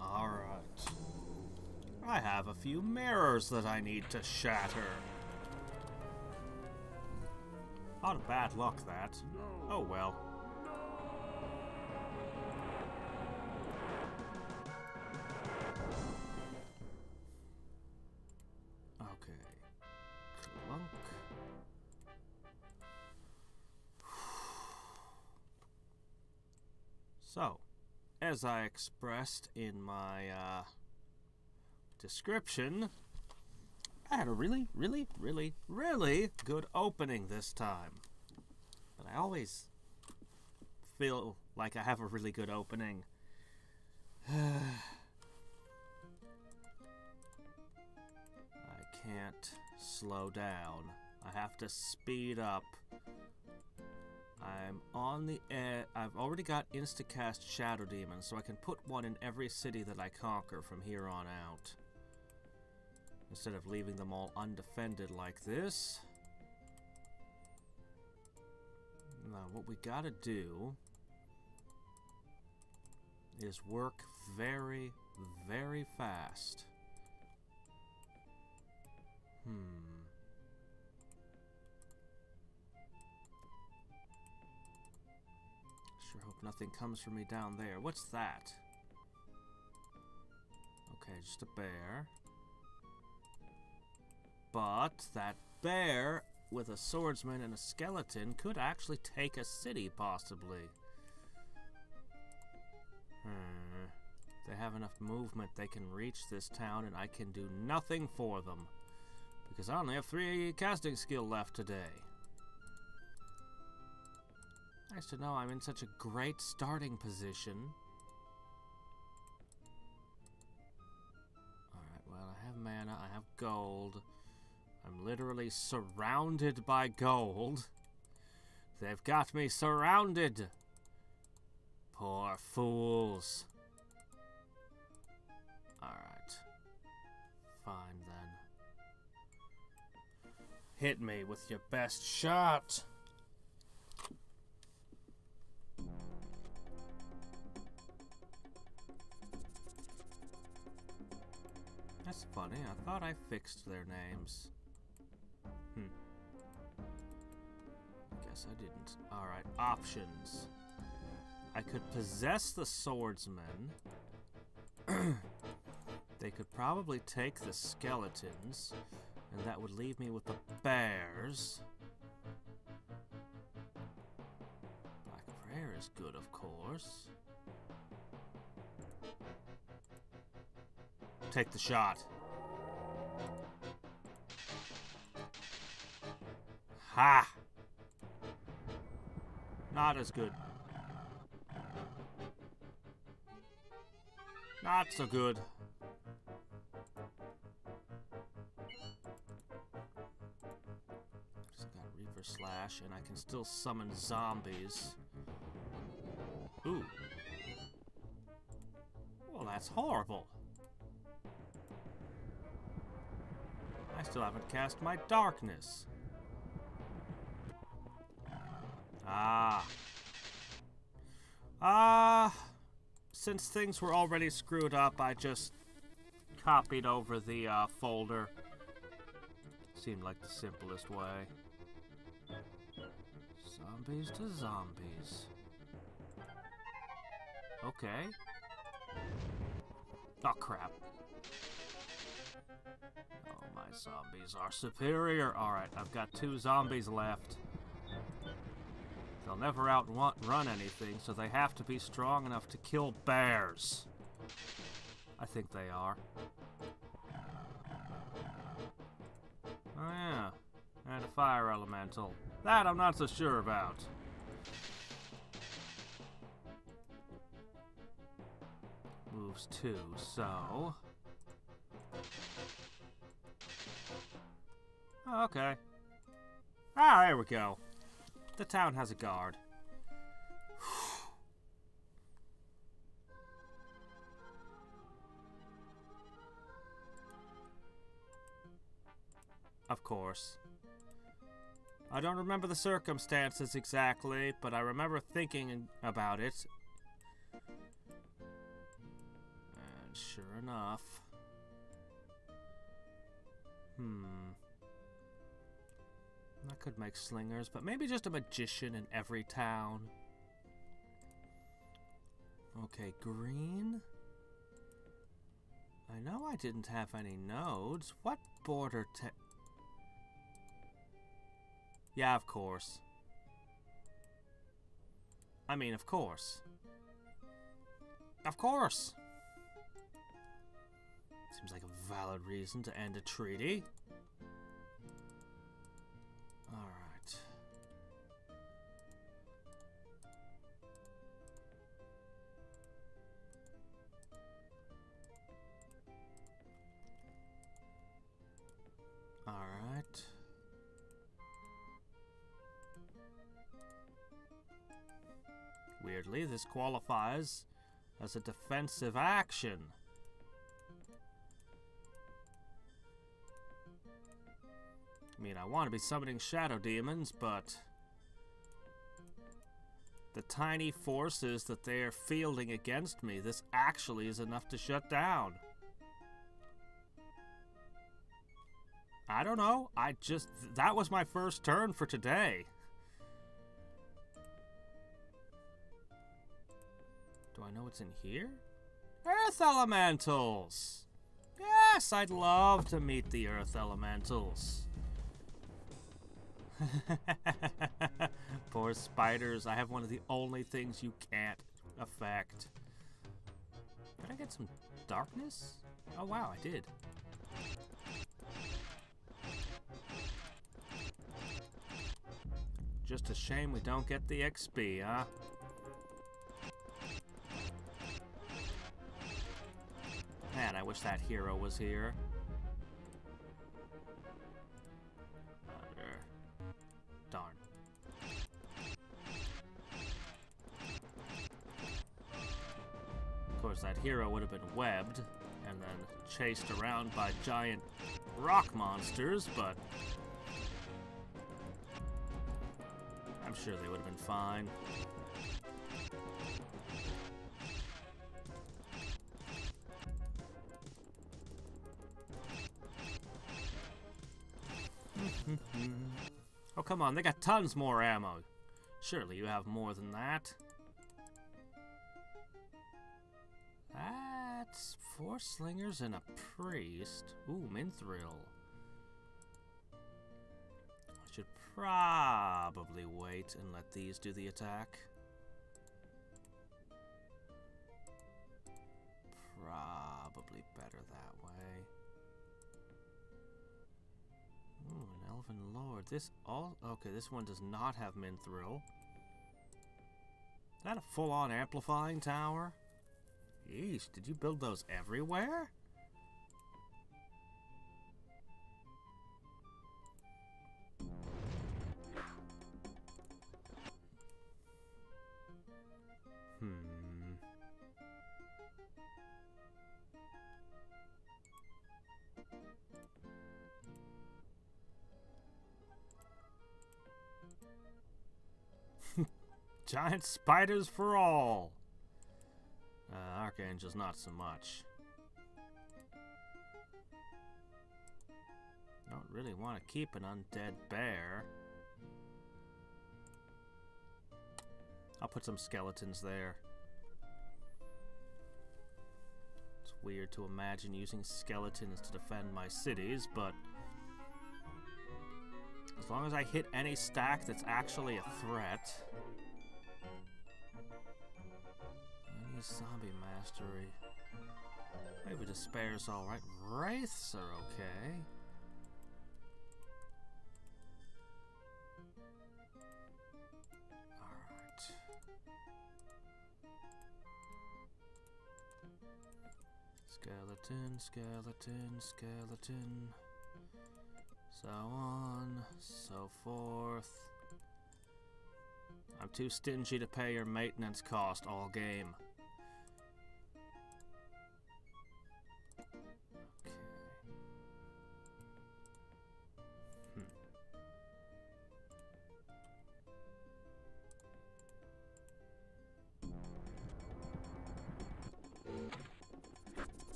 Alright. I have a few mirrors that I need to shatter. A lot of bad luck, that. Oh well. Okay. Clunk. So, as I expressed in my description, I had a really good opening this time. But I always feel like I have a really good opening. I can't slow down. I have to speed up. I'm on the edge. I've already got Instacast Shadow Demon, so I can put one in every city that I conquer from here on out. Instead of leaving them all undefended like this. Now, what we gotta do is work very fast. Sure hope nothing comes for me down there. What's that? Okay, just a bear. But that bear with a swordsman and a skeleton could actually take a city, possibly. If they have enough movement, they can reach this town, and I can do nothing for them. Because I only have 3 casting skill left today. Nice to know I'm in such a great starting position. Alright, well, I have mana, I have gold. I'm literally surrounded by gold. They've got me surrounded. Poor fools. Alright. Fine then. Hit me with your best shot. That's funny. I thought I fixed their names. Guess I didn't. Alright, options. I could possess the swordsman. They could probably take the skeletons, and that would leave me with the bears. Black Prayer is good, of course. Take the shot. Ha! Not as good. Not so good. Just got Reaper Slash, and I can still summon zombies. Ooh. Well, that's horrible. I still haven't cast my darkness. Since things were already screwed up, I just copied over the folder. Seemed like the simplest way. Zombies to zombies. Okay. Oh, crap. Oh, my zombies are superior. Alright, I've got 2 zombies left. They'll never outrun anything, so they have to be strong enough to kill bears. I think they are. Oh yeah, and a fire elemental. That I'm not so sure about. Moves 2, so... Oh, okay. Ah, there we go. The town has a guard. Of course. I don't remember the circumstances exactly, but I remember thinking about it. enough. I could make slingers, but maybe just a magician in every town. Okay, green. I know I didn't have any nodes. What border Yeah, of course. I mean, of course. Of course! Seems like a valid reason to end a treaty. Alright. Alright. Weirdly, this qualifies as a defensive action. I mean, I want to be summoning shadow demons, but the tiny forces that they are fielding against me, this actually is enough to shut down. I don't know. That was my first turn for today. Do I know what's in here? Earth Elementals! Yes, I'd love to meet the Earth Elementals. Poor spiders. I have one of the only things you can't affect. Did I get some darkness? Oh wow, I did. Just a shame we don't get the XP, huh? Man, I wish that hero was here. Darn. Of course, that hero would have been webbed and then chased around by giant rock monsters, but I'm sure they would have been fine. Oh, come on, they got tons more ammo. Surely you have more than that. That's 4 slingers and a priest. Ooh, Mithril. I should probably wait and let these do the attack. Probably better that way. Ooh, an Elven Lord. Okay, this one does not have Mithril. Is that a full-on amplifying tower? Yeesh, did you build those everywhere? Giant spiders for all. Archangel's not so much. Don't really want to keep an undead bear. I'll put some skeletons there. It's weird to imagine using skeletons to defend my cities, but as long as I hit any stack that's actually a threat. Zombie mastery. Maybe Despair's alright. Wraiths are okay. Alright. Skeleton, skeleton, skeleton. So on, so forth. I'm too stingy to pay your maintenance cost all game.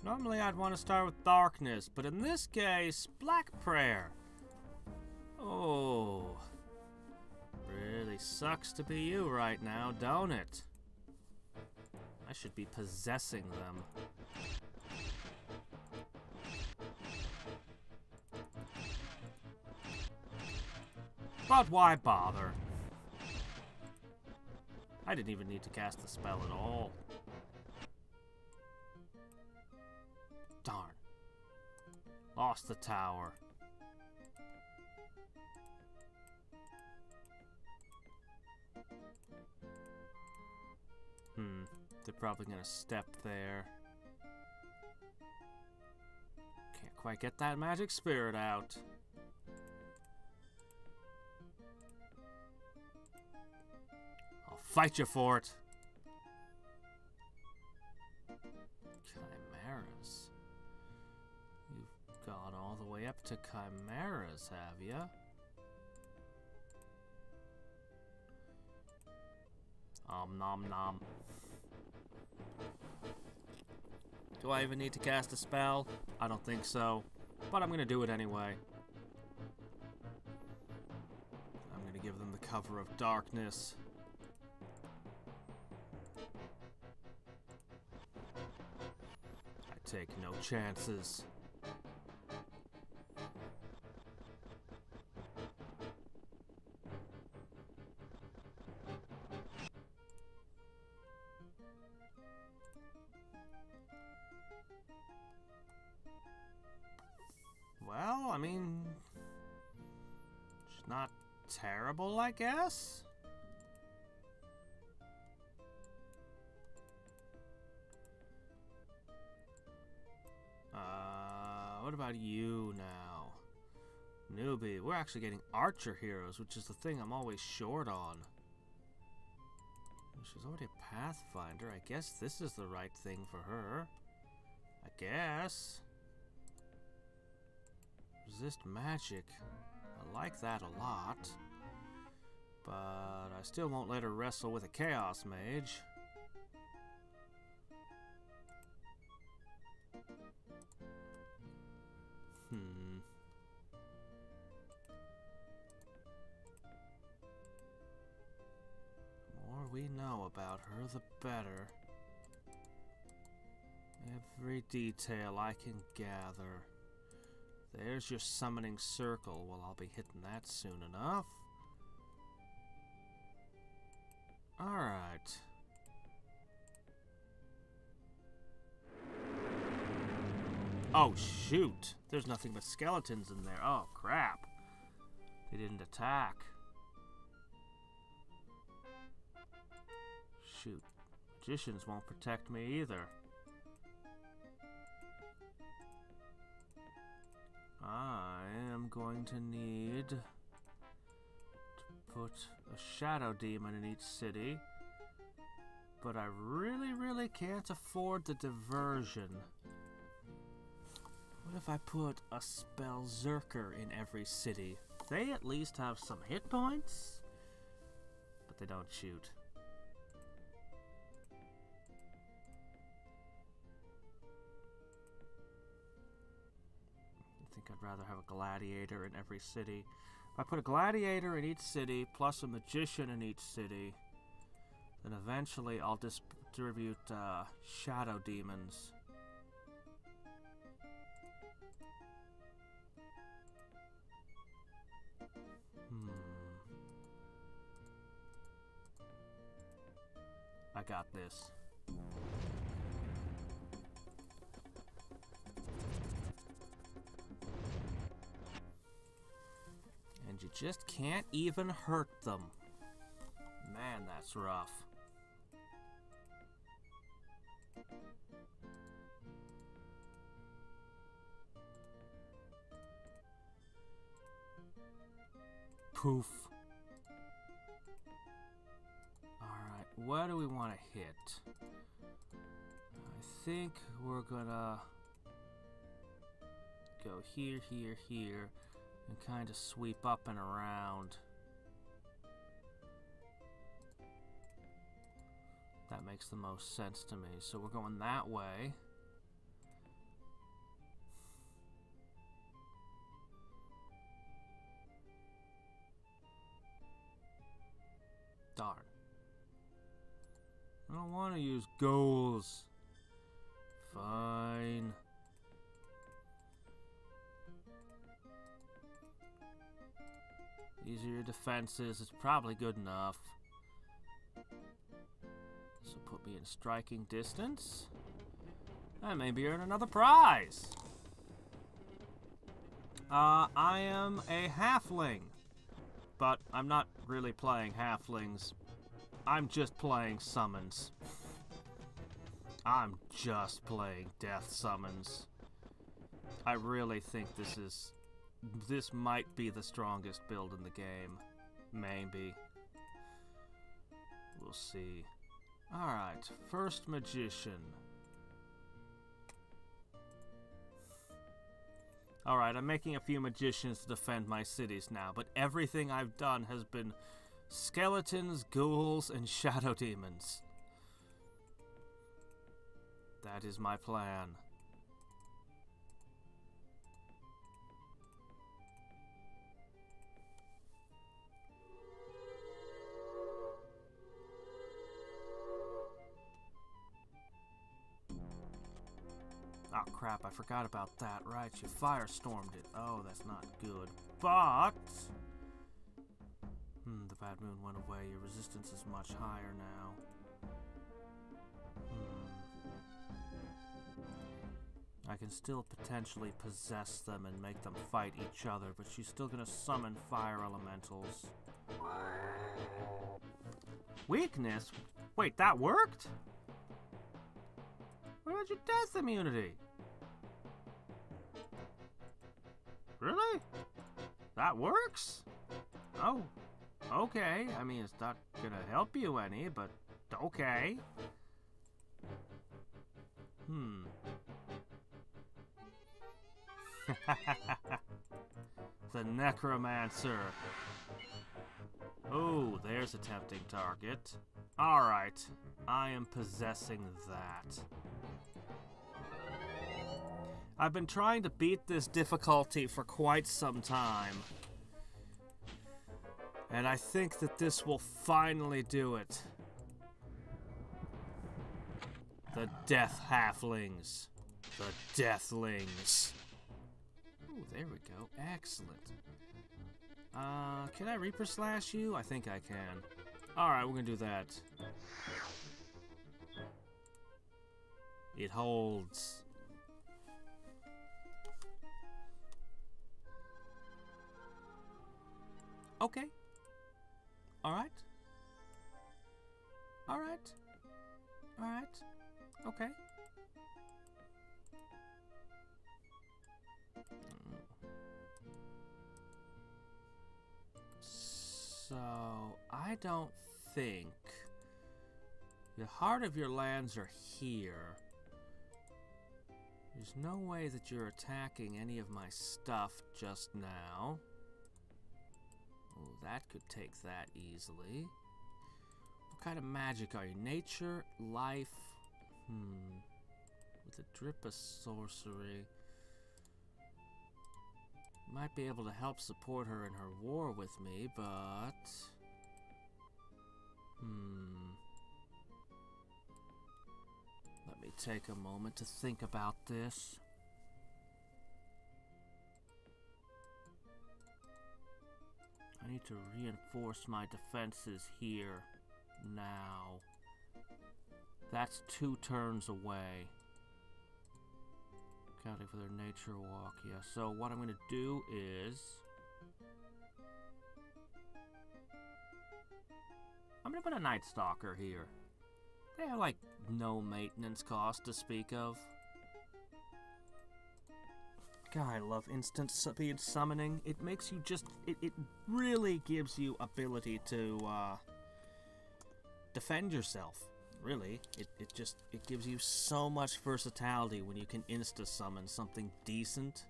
Normally I'd want to start with darkness, but in this case, black prayer. Oh. Really sucks to be you right now, don't it? I should be possessing them. But why bother? I didn't even need to cast the spell at all. Darn. Lost the tower. They're probably gonna step there. Can't quite get that magic spirit out. I'll fight you for it. Chimeras. You've gone all the way up to chimeras, have you? Nom nom. Do I even need to cast a spell? I don't think so, but I'm gonna do it anyway. I'm gonna give them the cover of darkness. I take no chances. Well, I mean, it's not terrible, I guess. What about you now? Newbie, we're actually getting archer heroes, which is the thing I'm always short on. She's already a pathfinder. I guess this is the right thing for her. I guess. Resist magic. I like that a lot. But I still won't let her wrestle with a chaos mage. The more we know about her, the better. Every detail I can gather. There's your summoning circle. Well, I'll be hitting that soon enough. Alright. Oh, shoot. There's nothing but skeletons in there. Oh, crap. They didn't attack. Shoot. Magicians won't protect me either. I am going to need to put a shadow demon in each city, but I really can't afford the diversion. What if I put a spellzerker in every city? They at least have some hit points, but they don't shoot. I'd rather have a gladiator in every city. If I put a gladiator in each city, plus a magician in each city, then eventually I'll distribute shadow demons. I got this. And you just can't even hurt them. Man, that's rough. Poof. Alright, what do we want to hit? I think we're gonna go here, here, here. And kind of sweep up and around. That makes the most sense to me. So we're going that way. I don't want to use ghouls. Fine. These are your defenses. It's probably good enough. This will put me in striking distance. I maybe earn another prize. I am a halfling. But I'm not really playing halflings. I'm just playing summons. I'm just playing death summons. I really think this might be the strongest build in the game. Maybe. We'll see. Alright, first magician. Alright, I'm making a few magicians to defend my cities now, but everything I've done has been skeletons, ghouls, and shadow demons. That is my plan. Oh crap, I forgot about that. Right, you firestormed it. Oh, that's not good. But the bad moon went away. Your resistance is much higher now. I can still potentially possess them and make them fight each other, but she's still gonna summon fire elementals. Weakness? Wait, that worked? What about your death immunity? Really? That works? Oh, okay. I mean, it's not gonna help you any, but okay. The Necromancer. Oh, there's a tempting target. Alright, I am possessing that. I've been trying to beat this difficulty for quite some time. And I think that this will finally do it. The Death Halflings. The Deathlings. Oh, there we go. Excellent. Can I Reaper Slash you? I think I can. Alright, we're gonna do that. It holds. Okay. Alright. Alright. Alright. Okay. So, I don't think the heart of your lands are here. There's no way that you're attacking any of my stuff just now. Oh, that could take that easily. What kind of magic are you? Nature, life, with a drip of sorcery. Might be able to help support her in her war with me, but... Let me take a moment to think about this. I need to reinforce my defenses here, now. That's 2 turns away. Counting for their nature walk, yeah. So what I'm going to do is... I'm going to put a Night Stalker here. They have, like, no maintenance cost to speak of. God, I love instant speed summoning. It makes you just... It really gives you ability to, defend yourself. Really. It gives you so much versatility when you can insta-summon something decent.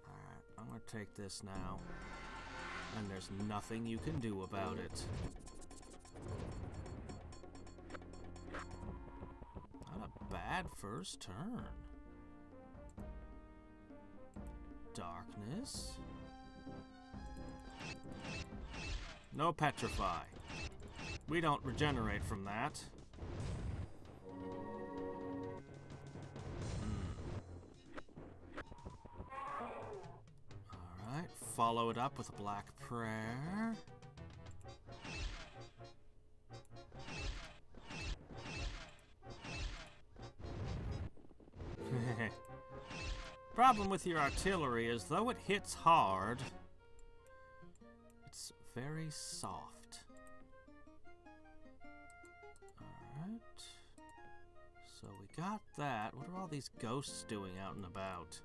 Alright, I'm gonna take this now. And there's nothing you can do about it. Not a bad first turn. Darkness. No petrify. We don't regenerate from that. Alright, follow it up with a black prayer. Problem with your artillery is, though it hits hard, it's very soft. Alright. So we got that. What are all these ghosts doing out and about?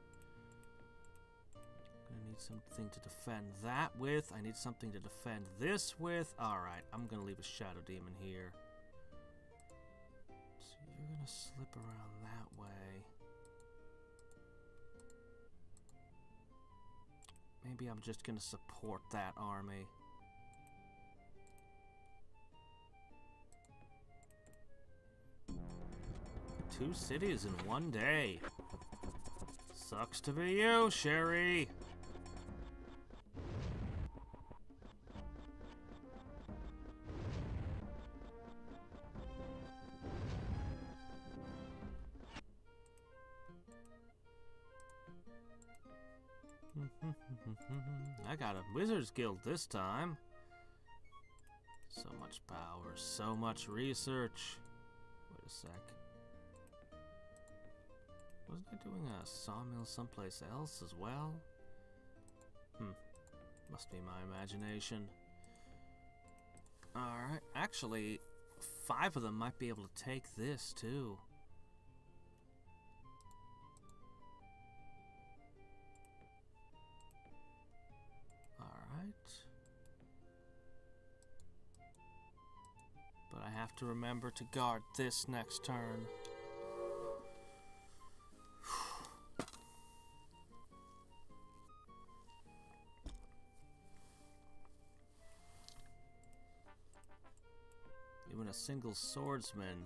Gonna need something to defend that with. I need something to defend this with. Alright, I'm gonna leave a Shadow Demon here. So you're gonna slip around that way. Maybe I'm just gonna support that army. Two cities in one day. Sucks to be you, Sherry. I got a Wizard's Guild this time. So much power, so much research. Wait a sec. Wasn't I doing a sawmill someplace else as well? Must be my imagination. Alright, actually, 5 of them might be able to take this too. But I have to remember to guard this next turn. Even a single swordsman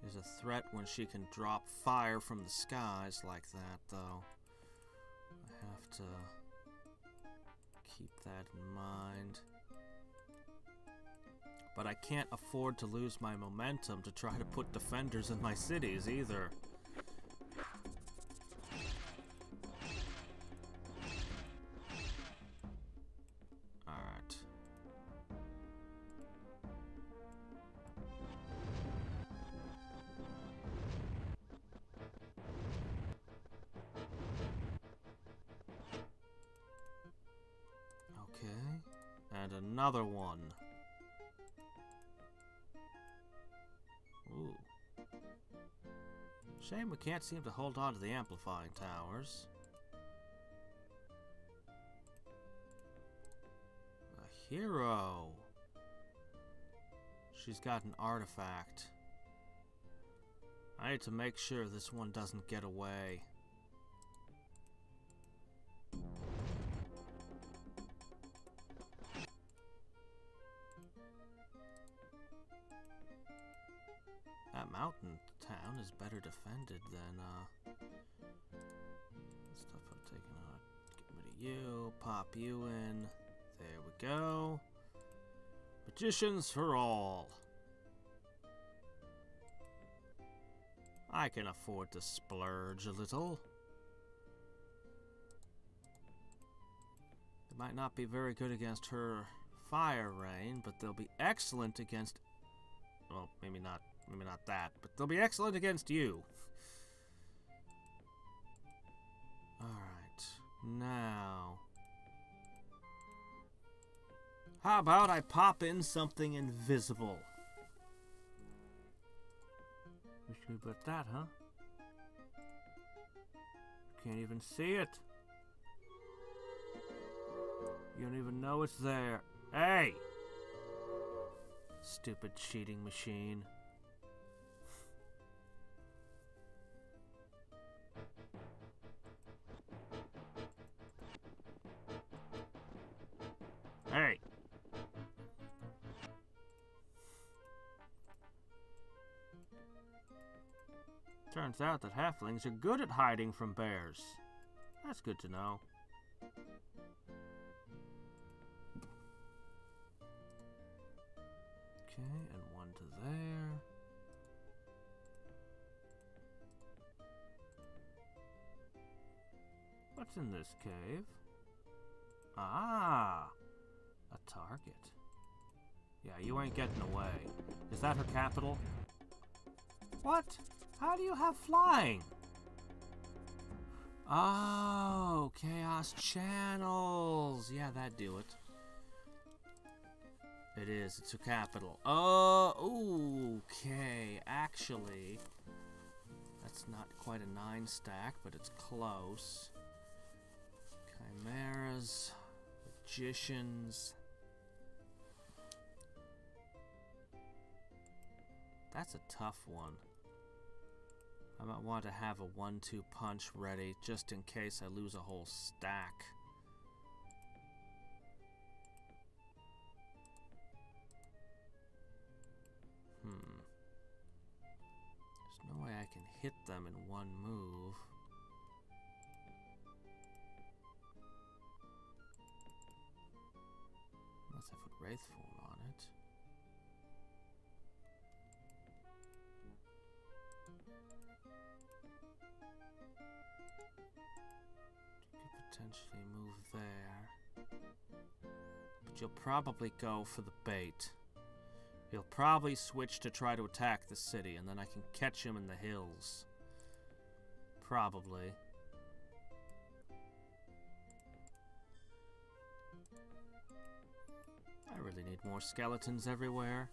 is a threat when she can drop fire from the skies like that, though. I have to keep that in mind. But I can't afford to lose my momentum to try to put defenders in my cities either. Alright. Okay. And another one. Ooh. Shame we can't seem to hold on to the amplifying towers. A hero. She's got an artifact. I need to make sure this one doesn't get away. That mountain town is better defended than, stuff I've taken out. Get rid of you, pop you in. There we go. Magicians for all. I can afford to splurge a little. They might not be very good against her fire rain, but they'll be excellent against... Well, maybe not that, but they'll be excellent against you. Alright, now... How about I pop in something invisible? Wish we put that, huh? Can't even see it. You don't even know it's there. Hey! Stupid cheating machine. Hey! Turns out that halflings are good at hiding from bears. That's good to know. Okay, and one to there. What's in this cave? Ah! A target. Yeah, you ain't getting away. Is that her capital? What? How do you have flying? Oh, Chaos Channels. Yeah, that'd do it. It is. It's her capital. Oh, okay. Actually, that's not quite a 9 stack, but it's close. Chimeras, magicians. That's a tough one. I might want to have a 1-2 punch ready just in case I lose a whole stack. There's no way I can hit them in one move. Unless I put Wraith Form on it. You could potentially move there. But you'll probably go for the bait. He'll probably switch to try to attack the city, and then I can catch him in the hills. Probably. I really need more skeletons everywhere.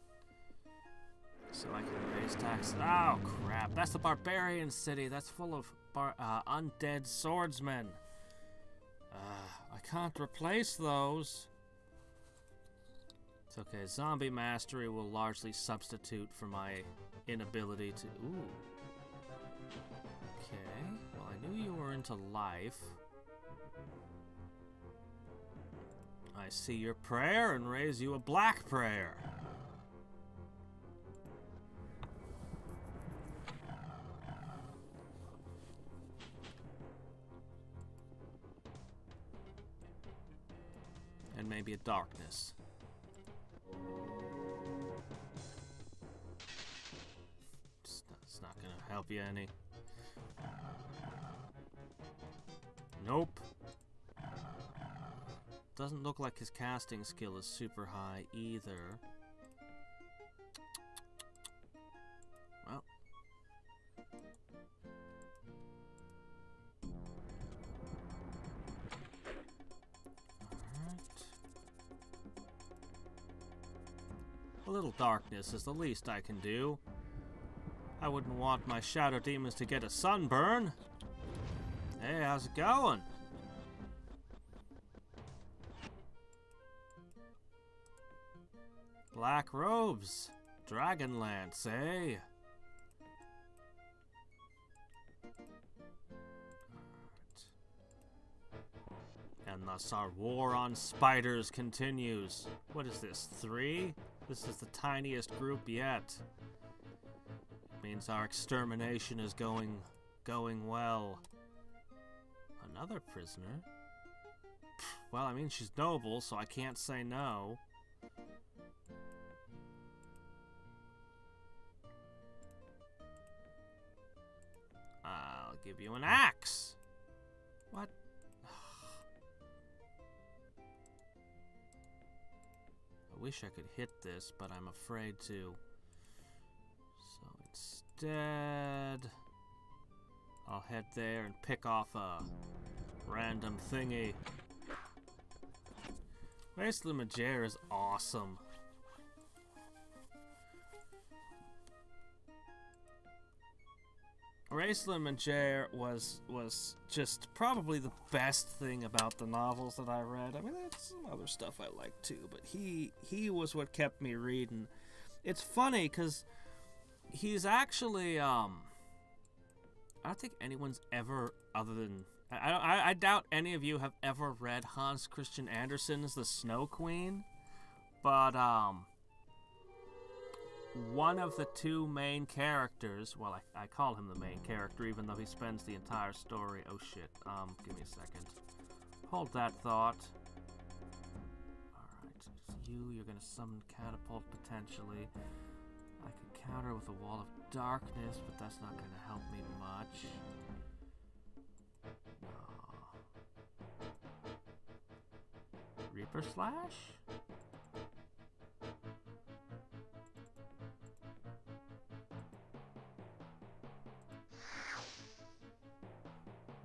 So I can raise taxes. Oh, crap. That's the barbarian city. That's full of undead swordsmen. I can't replace those. It's okay. Zombie mastery will largely substitute for my inability to... Ooh. Okay. Well, I knew you were into life. I see your prayer and raise you a black prayer. And maybe a darkness. It's not gonna help you any. Nope. Doesn't look like his casting skill is super high either. Well. Alright. A little darkness is the least I can do. I wouldn't want my shadow demons to get a sunburn. Hey, how's it going? Black robes, Dragonlance, eh? And thus our war on spiders continues. What is this, 3? This is the tiniest group yet. Means our extermination is going well. Another prisoner? Well, I mean, she's noble, so I can't say no. I'll give you an axe. What? I wish I could hit this, but I'm afraid to. So instead, I'll head there and pick off a random thingy. Wasteland Majere is awesome. Wasteland Majere was just probably the best thing about the novels that I read. I mean, there's some other stuff I like too, but he was what kept me reading. It's funny because he's actually I don't think anyone's ever, other than I doubt any of you have ever read Hans Christian Andersen's The Snow Queen, but one of the two main characters, well, I call him the main character even though he spends the entire story, oh shit, give me a second. Hold that thought. Alright, You're gonna summon catapult potentially. I could counter with a wall of darkness, but that's not gonna help me much. Reaper Slash?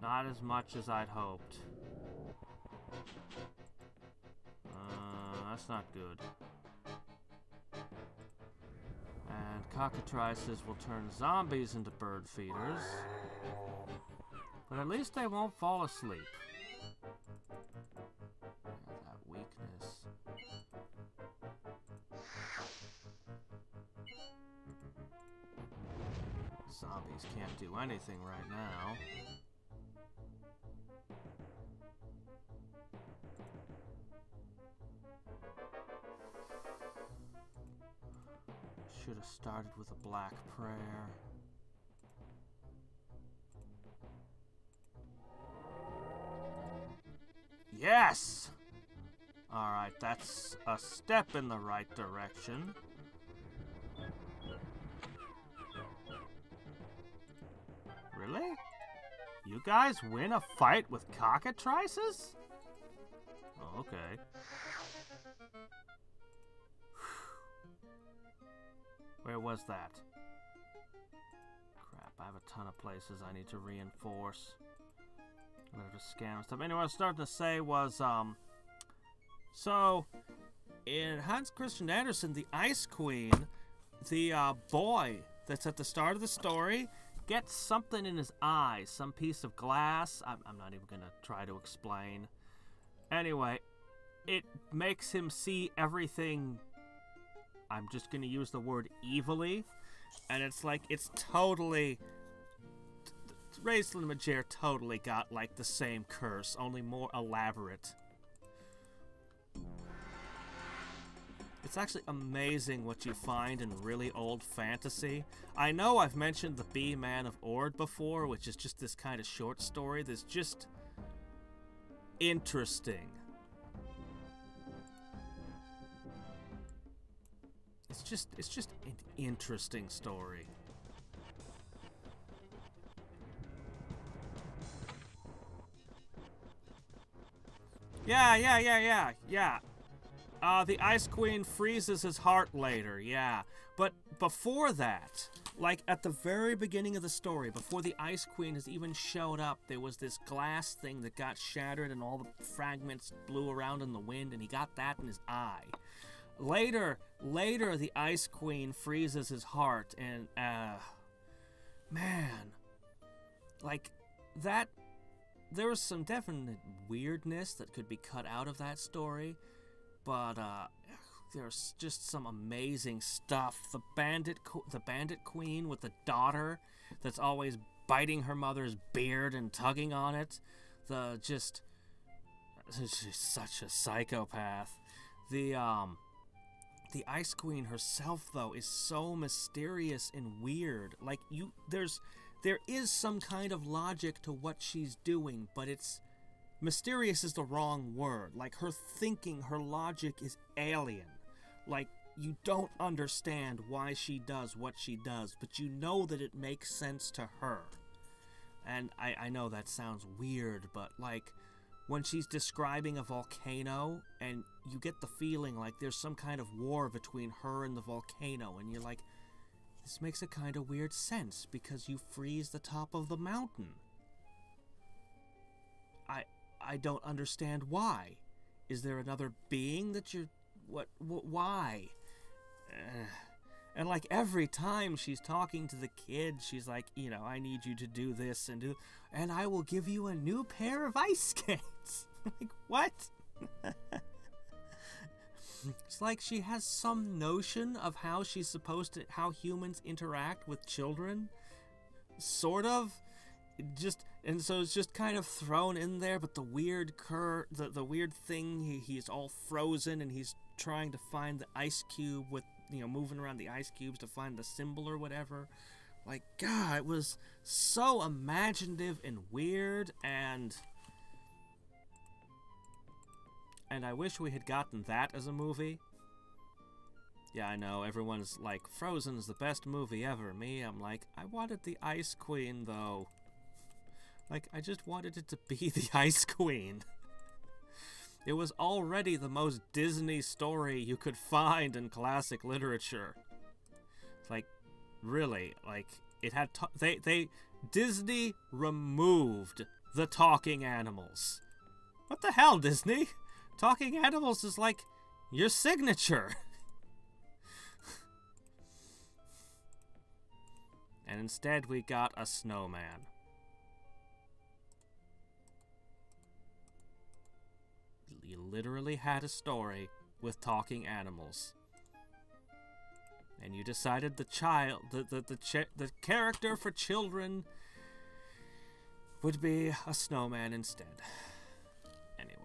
Not as much as I'd hoped. That's not good. And cockatrices will turn zombies into bird feeders. But at least they won't fall asleep. That weakness. Zombies can't do anything right now. Should have started with a black prayer. Yes! Alright, that's a step in the right direction. Really? You guys win a fight with cockatrices? Oh, okay. Where was that? Crap, I have a ton of places I need to reinforce. I'm gonna just scan stuff. Anyway, what I was starting to say was, so, in Hans Christian Andersen, the Ice Queen, the boy that's at the start of the story, gets something in his eye, some piece of glass. I'm not even gonna try to explain. Anyway, it makes him see everything. I'm just going to use the word evilly, and it's like, it's totally, Raistlin Majere totally got like the same curse, only more elaborate. It's actually amazing what you find in really old fantasy. I know I've mentioned the Bee Man of Ord before, which is just this kind of short story that's just interesting. It's just an interesting story. Yeah. The Ice Queen freezes his heart later, yeah. But before that, like at the very beginning of the story, before the Ice Queen has even showed up, there was this glass thing that got shattered and all the fragments blew around in the wind, and he got that in his eye. Later, the Ice Queen freezes his heart, and, man, like, that, there was some definite weirdness that could be cut out of that story, but, there's just some amazing stuff. The bandit queen with the daughter that's always biting her mother's beard and tugging on it. She's such a psychopath. The Ice Queen herself, though, is so mysterious and weird. Like, there is some kind of logic to what she's doing, but it's mysterious is the wrong word. Like, her thinking, her logic is alien. Like, you don't understand why she does what she does, but you know that it makes sense to her. And I know that sounds weird, but, like, when she's describing a volcano, and you get the feeling like there's some kind of war between her and the volcano, and you're like, this makes a kind of weird sense, because you freeze the top of the mountain. I don't understand why. Is there another being that you're... why? And like every time she's talking to the kid, she's like, you know, I need you to do this and I will give you a new pair of ice skates. Like, what? It's like she has some notion of how she's supposed to, how humans interact with children. Sort of. And so it's just kind of thrown in there, but the weird the weird thing, he's all frozen and he's trying to find the ice cube with, you know, moving around the ice cubes to find the symbol or whatever. Like, God, it was so imaginative and weird, and I wish we had gotten that as a movie. Yeah, I know, everyone's like, Frozen's the best movie ever. Me, I'm like, I wanted the Ice Queen, though. Like, I just wanted it to be the Ice Queen. It was already the most Disney story you could find in classic literature. Like, really, like, it had, Disney removed the talking animals. What the hell, Disney? Talking animals is like your signature. And instead we got a snowman. You literally had a story with talking animals. And you decided the character for children would be a snowman instead. Anyway.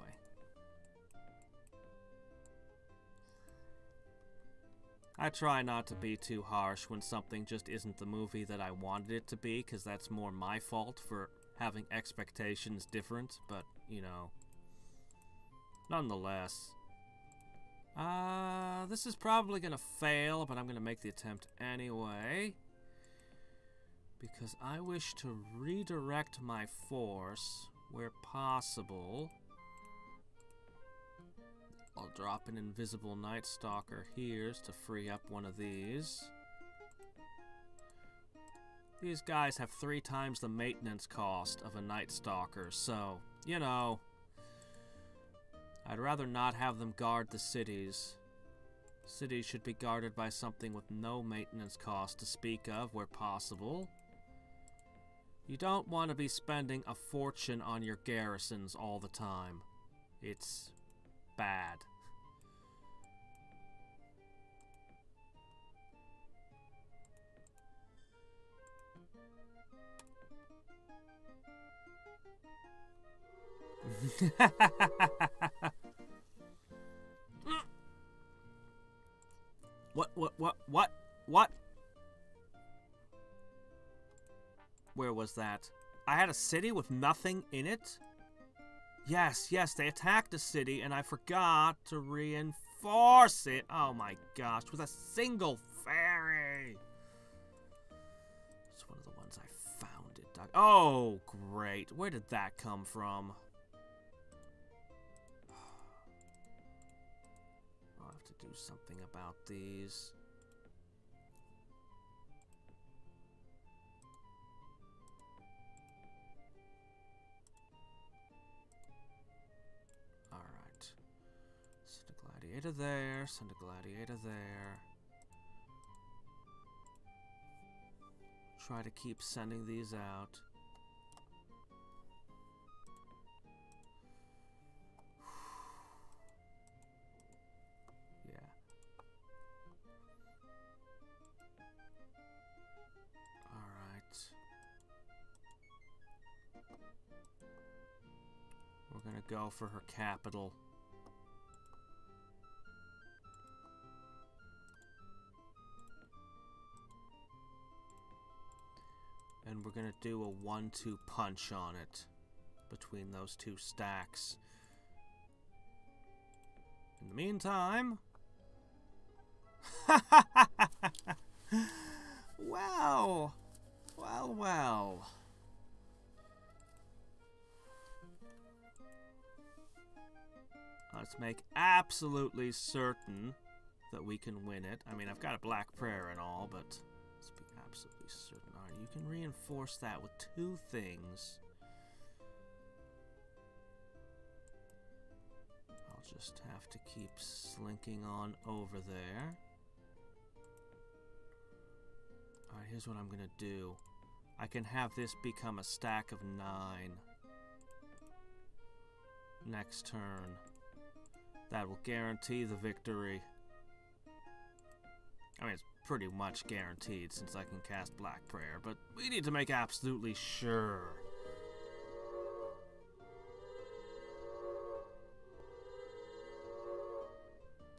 I try not to be too harsh when something just isn't the movie that I wanted it to be, because that's more my fault for having expectations different, but, you know. Nonetheless. This is probably gonna fail, but I'm gonna make the attempt anyway. Because I wish to redirect my force where possible. I'll drop an invisible Night Stalker here to free up one of these. These guys have 3 times the maintenance cost of a Night Stalker, so, you know, I'd rather not have them guard the cities. Cities should be guarded by something with no maintenance cost to speak of where possible. You don't want to be spending a fortune on your garrisons all the time. It's bad. What? Where was that? I had a city with nothing in it? Yes, they attacked a city and I forgot to reinforce it. Oh my gosh, with a single ferry. It's one of the ones I found it. Oh, great. Where did that come from? I'll have to do something about these. Alright. Send a gladiator there, send a gladiator there. Try to keep sending these out. We're gonna go for her capital. And we're gonna do a 1-2 punch on it between those 2 stacks. In the meantime... Well. Let's make absolutely certain that we can win it. I mean, I've got a Black Prayer and all, but let's be absolutely certain. Alright, you can reinforce that with 2 things. I'll just have to keep slinking on over there. Alright, here's what I'm gonna do. I can have this become a stack of 9 next turn. That will guarantee the victory. I mean, it's pretty much guaranteed since I can cast Black Prayer, but we need to make absolutely sure.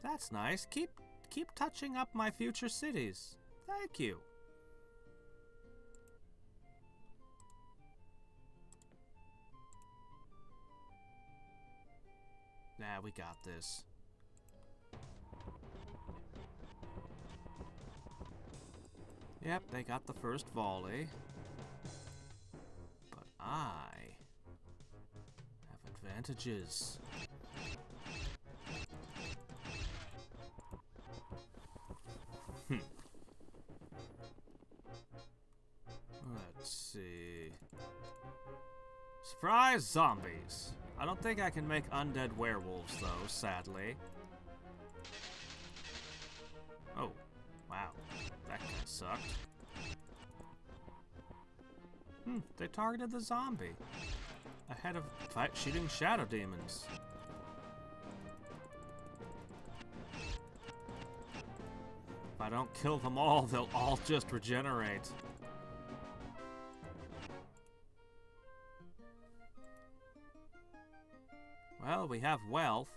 That's nice. Keep touching up my future cities. Thank you. Nah, we got this. Yep, they got the first volley. But I have advantages. Let's see. Surprise zombies! I don't think I can make undead werewolves, though, sadly. Oh, wow. That kind of sucked. They targeted the zombie. Ahead of shooting shadow demons. If I don't kill them all, they'll all just regenerate. Well, we have wealth.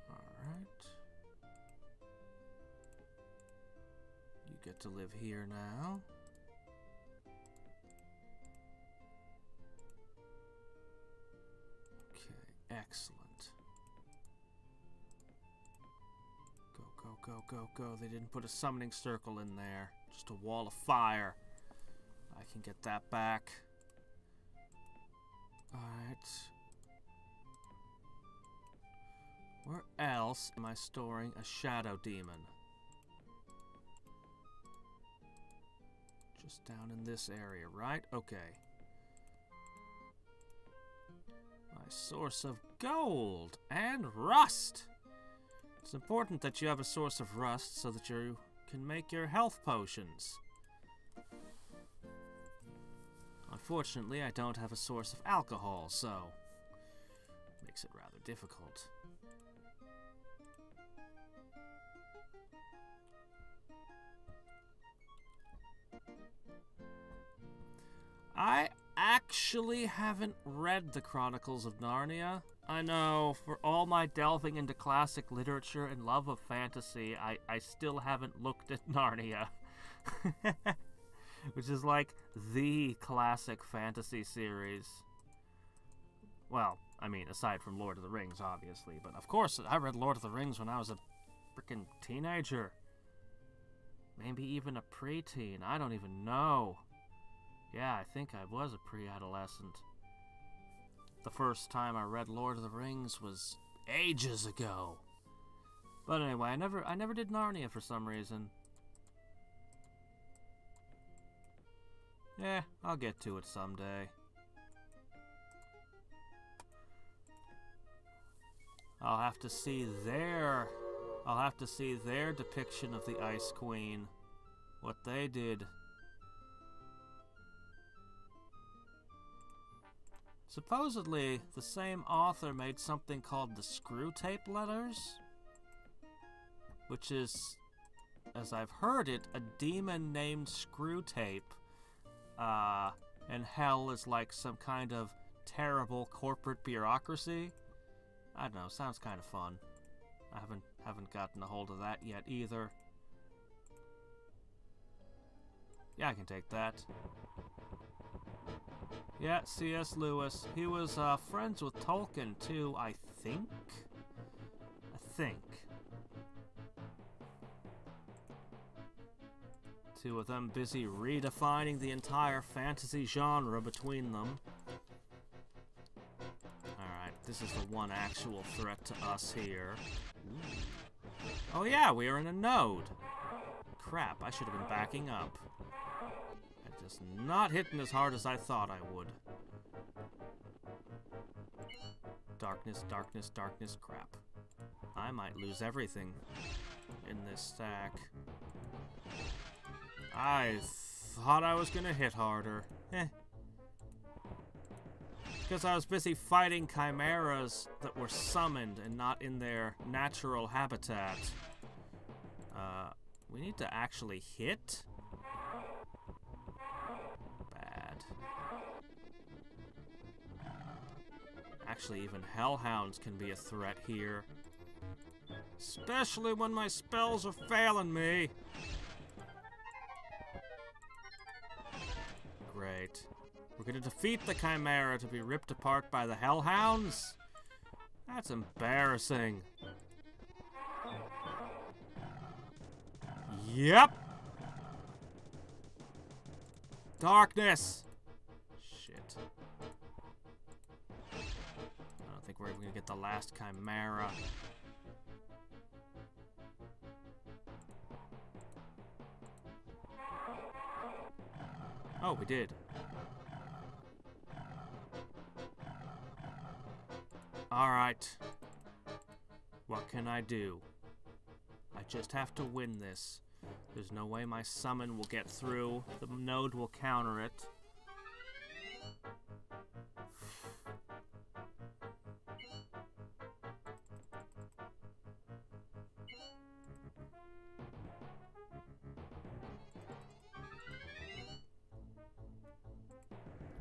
Alright. You get to live here now. Okay, excellent. Go, go, go. They didn't put a summoning circle in there. Just a wall of fire. I can get that back. Alright. Where else am I storing a shadow demon? Just down in this area, right? Okay. My source of gold and rust! It's important that you have a source of rust so that you can make your health potions. Unfortunately, I don't have a source of alcohol, so it makes it rather difficult. I actually haven't read the Chronicles of Narnia. I know, for all my delving into classic literature and love of fantasy, I still haven't looked at Narnia. Which is like the classic fantasy series. Well, I mean, aside from Lord of the Rings, obviously. But of course, I read Lord of the Rings when I was a freaking teenager. Maybe even a preteen. I don't even know. Yeah, I think I was a pre-adolescent. The first time I read Lord of the Rings was ages ago. But anyway, I never did Narnia for some reason. Yeah, I'll get to it someday. I'll have to see their depiction of the Ice Queen. What they did. Supposedly, the same author made something called the Screw Tape Letters, which is, as I've heard it, a demon named Screw Tape, and hell is like some kind of terrible corporate bureaucracy. I don't know, sounds kind of fun. I haven't gotten a hold of that yet either. Yeah, I can take that. Yeah, C.S. Lewis. He was friends with Tolkien, too, I think? Two of them busy redefining the entire fantasy genre between them. Alright, this is the one actual threat to us here. Ooh. Oh yeah, we are in a node. Crap, I should have been backing up. Just not hitting as hard as I thought I would. Darkness, darkness, darkness, crap. I might lose everything in this stack. I thought I was gonna hit harder. Because I was busy fighting chimeras that were summoned and not in their natural habitat. We need to actually hit? Actually, even hellhounds can be a threat here. Especially when my spells are failing me. Great. We're gonna defeat the Chimera to be ripped apart by the hellhounds? That's embarrassing. Yep. Darkness. Shit. I don't think we're even gonna get the last Chimera. Oh, we did. Alright. What can I do? I just have to win this. There's no way my summon will get through. The node will counter it.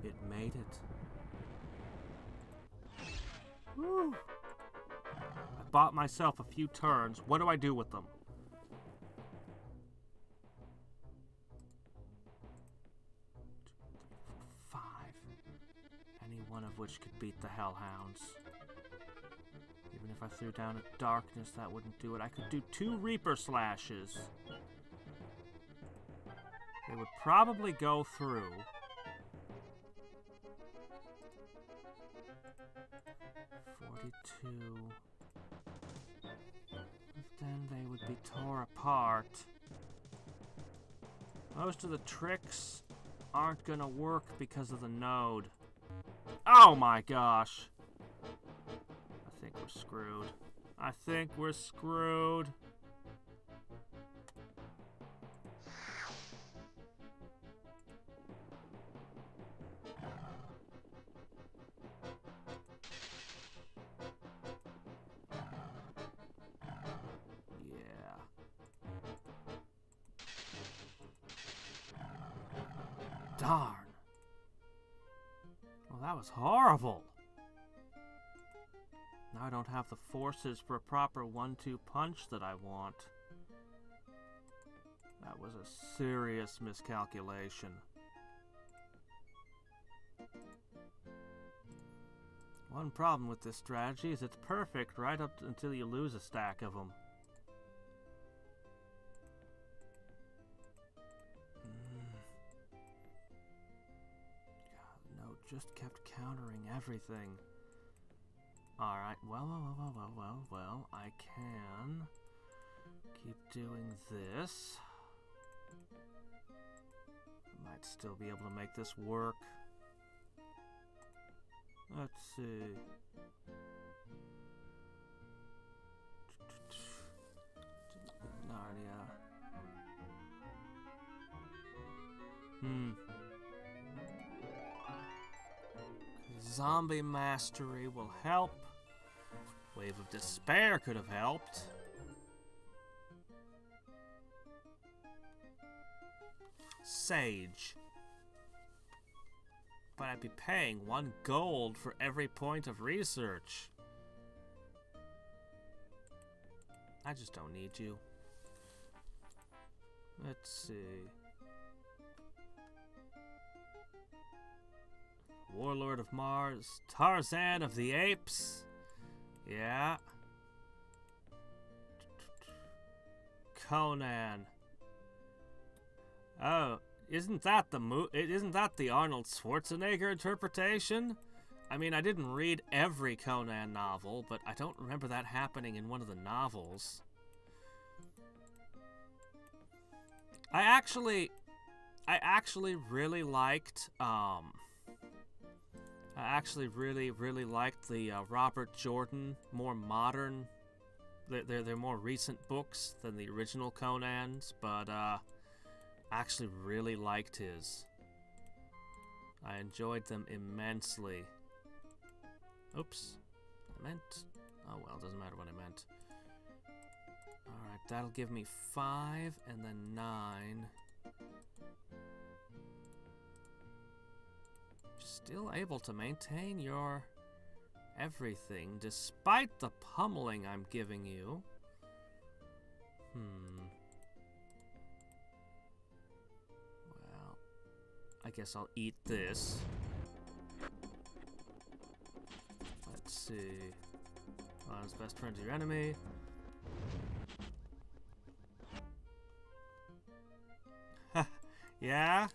It made it. Woo! I bought myself a few turns. What do I do with them? Any one of which could beat the Hellhounds. Even if I threw down a Darkness, that wouldn't do it. I could do 2 Reaper Slashes. They would probably go through. Then they would be tore apart. Most of the tricks aren't gonna work because of the node. Oh my gosh. I think we're screwed. I think we're screwed. Darn. Well, that was horrible. Now I don't have the forces for a proper 1-2 punch that I want. That was a serious miscalculation. One problem with this strategy is it's perfect right up until you lose a stack of them. Just kept countering everything. Alright, well, I can keep doing this. Might still be able to make this work. Let's see. Narnia. Zombie Mastery will help. Wave of Despair could have helped. Sage. But I'd be paying 1 gold for every point of research. I just don't need you. Let's see. Warlord of Mars, Tarzan of the Apes. Yeah. Conan. Oh, isn't that the Arnold Schwarzenegger interpretation? I mean, I didn't read every Conan novel, but I don't remember that happening in one of the novels. I actually really liked I actually really liked the Robert Jordan, more modern, they're more recent books than the original Conan's, but I actually really liked his. I enjoyed them immensely. Oops, I meant, oh well, doesn't matter what I meant. Alright, that'll give me 5 and then 9. Still able to maintain your everything despite the pummeling I'm giving you. Well, I guess I'll eat this. Let's see. His best friend's your enemy. Yeah?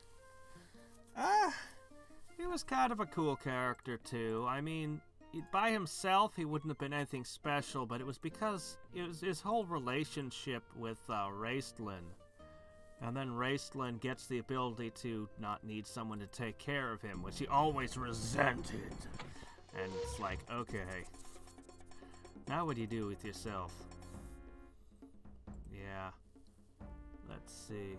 He was kind of a cool character, too. I mean, by himself, he wouldn't have been anything special, but it was because it was his whole relationship with Raistlin. And then Raistlin gets the ability to not need someone to take care of him, which he always resented. And it's like, okay. Now what do you do with yourself? Yeah. Let's see.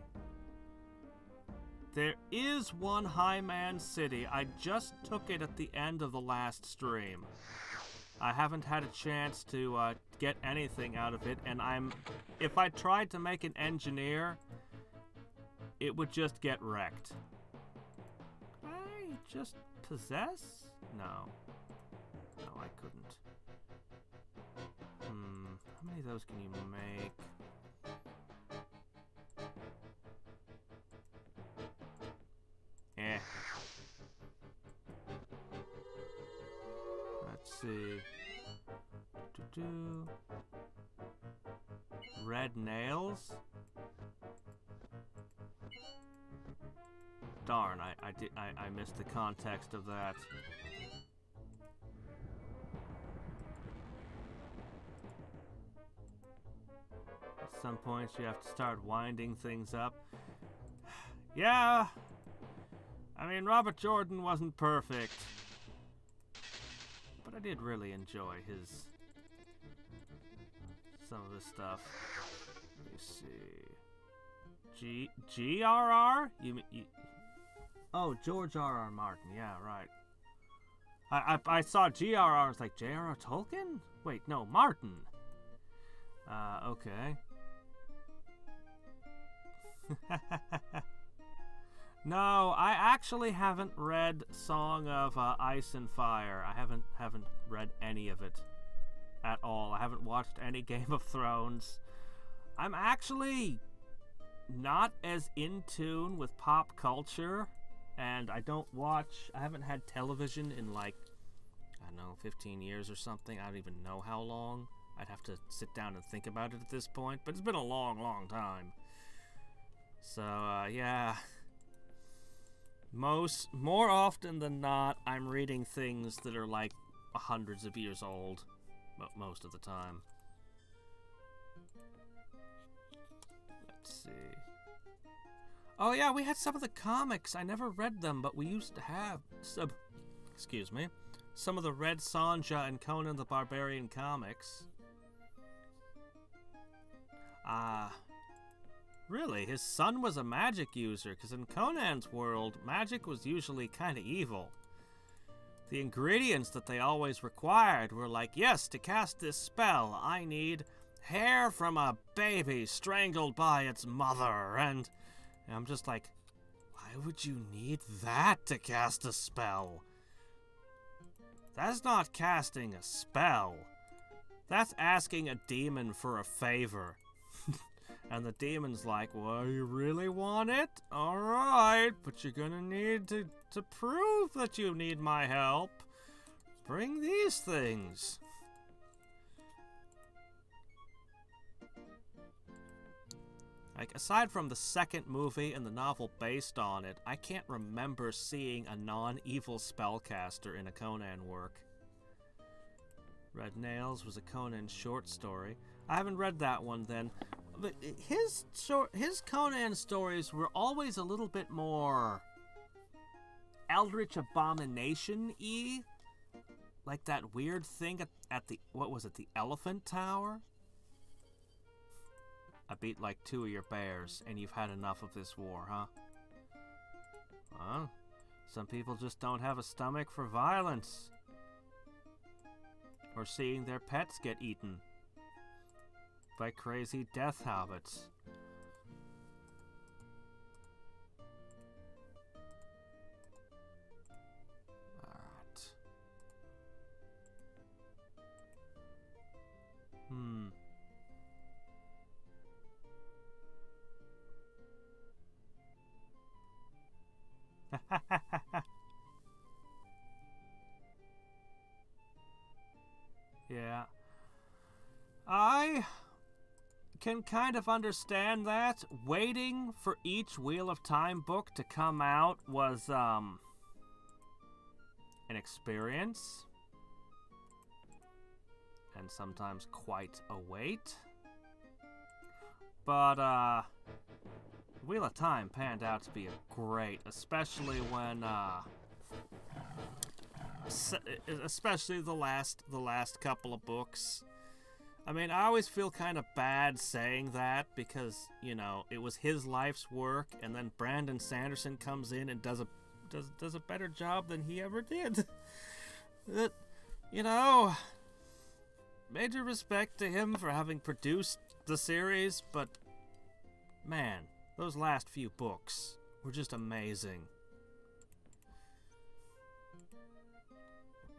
There is one Highman City. I just took it at the end of the last stream. I haven't had a chance to get anything out of it, and if I tried to make an engineer, it would just get wrecked. I just possess? No. No, I couldn't. How many of those can you make? Let's see. Red nails? Darn, I missed the context of that. At some point you have to start winding things up. Yeah! I mean, Robert Jordan wasn't perfect. But I did really enjoy some of his stuff. Let me see. G.R.R.? Oh, George R.R. Martin. Yeah, right. I saw G.R.R. I was like, J.R.R. Tolkien? Wait, no, Martin. Okay. No, I actually haven't read Song of Ice and Fire. I haven't read any of it at all. I haven't watched any Game of Thrones. I'm actually not as in tune with pop culture, and I haven't had television in like, I don't know, 15 years or something. I don't even know how long. I'd have to sit down and think about it at this point, but it's been a long, long time. So, yeah. More often than not, I'm reading things that are like hundreds of years old, most of the time. Let's see. Oh yeah, we had some of the comics. I never read them, but we used to have some of the Red Sonja and Conan the Barbarian comics. Really, his son was a magic user, because in Conan's world, magic was usually kind of evil. The ingredients that they always required were like, yes, to cast this spell, I need hair from a baby strangled by its mother, and I'm just like, why would you need that to cast a spell? That's not casting a spell. That's asking a demon for a favor. And the demon's like, well, you really want it? Alright, but you're gonna need to prove that you need my help. Bring these things. Like, aside from the second movie and the novel based on it, I can't remember seeing a non-evil spellcaster in a Conan work. Red Nails was a Conan short story. I haven't read that one then. But his Conan stories were always a little bit more Eldritch Abomination-y. Like that weird thing at the, what was it, the Elephant Tower? I beat like 2 of your bears, and you've had enough of this war, huh? Well, some people just don't have a stomach for violence. Or seeing their pets get eaten by crazy death hobbits. Alright. Yeah. I can kind of understand that. Waiting for each Wheel of Time book to come out was, an experience. And sometimes quite a wait. But, Wheel of Time panned out to be great, especially when, especially the last couple of books. I mean, I always feel kind of bad saying that because, you know, it was his life's work, and then Brandon Sanderson comes in and does a better job than he ever did. That, you know, major respect to him for having produced the series, but man, those last few books were just amazing.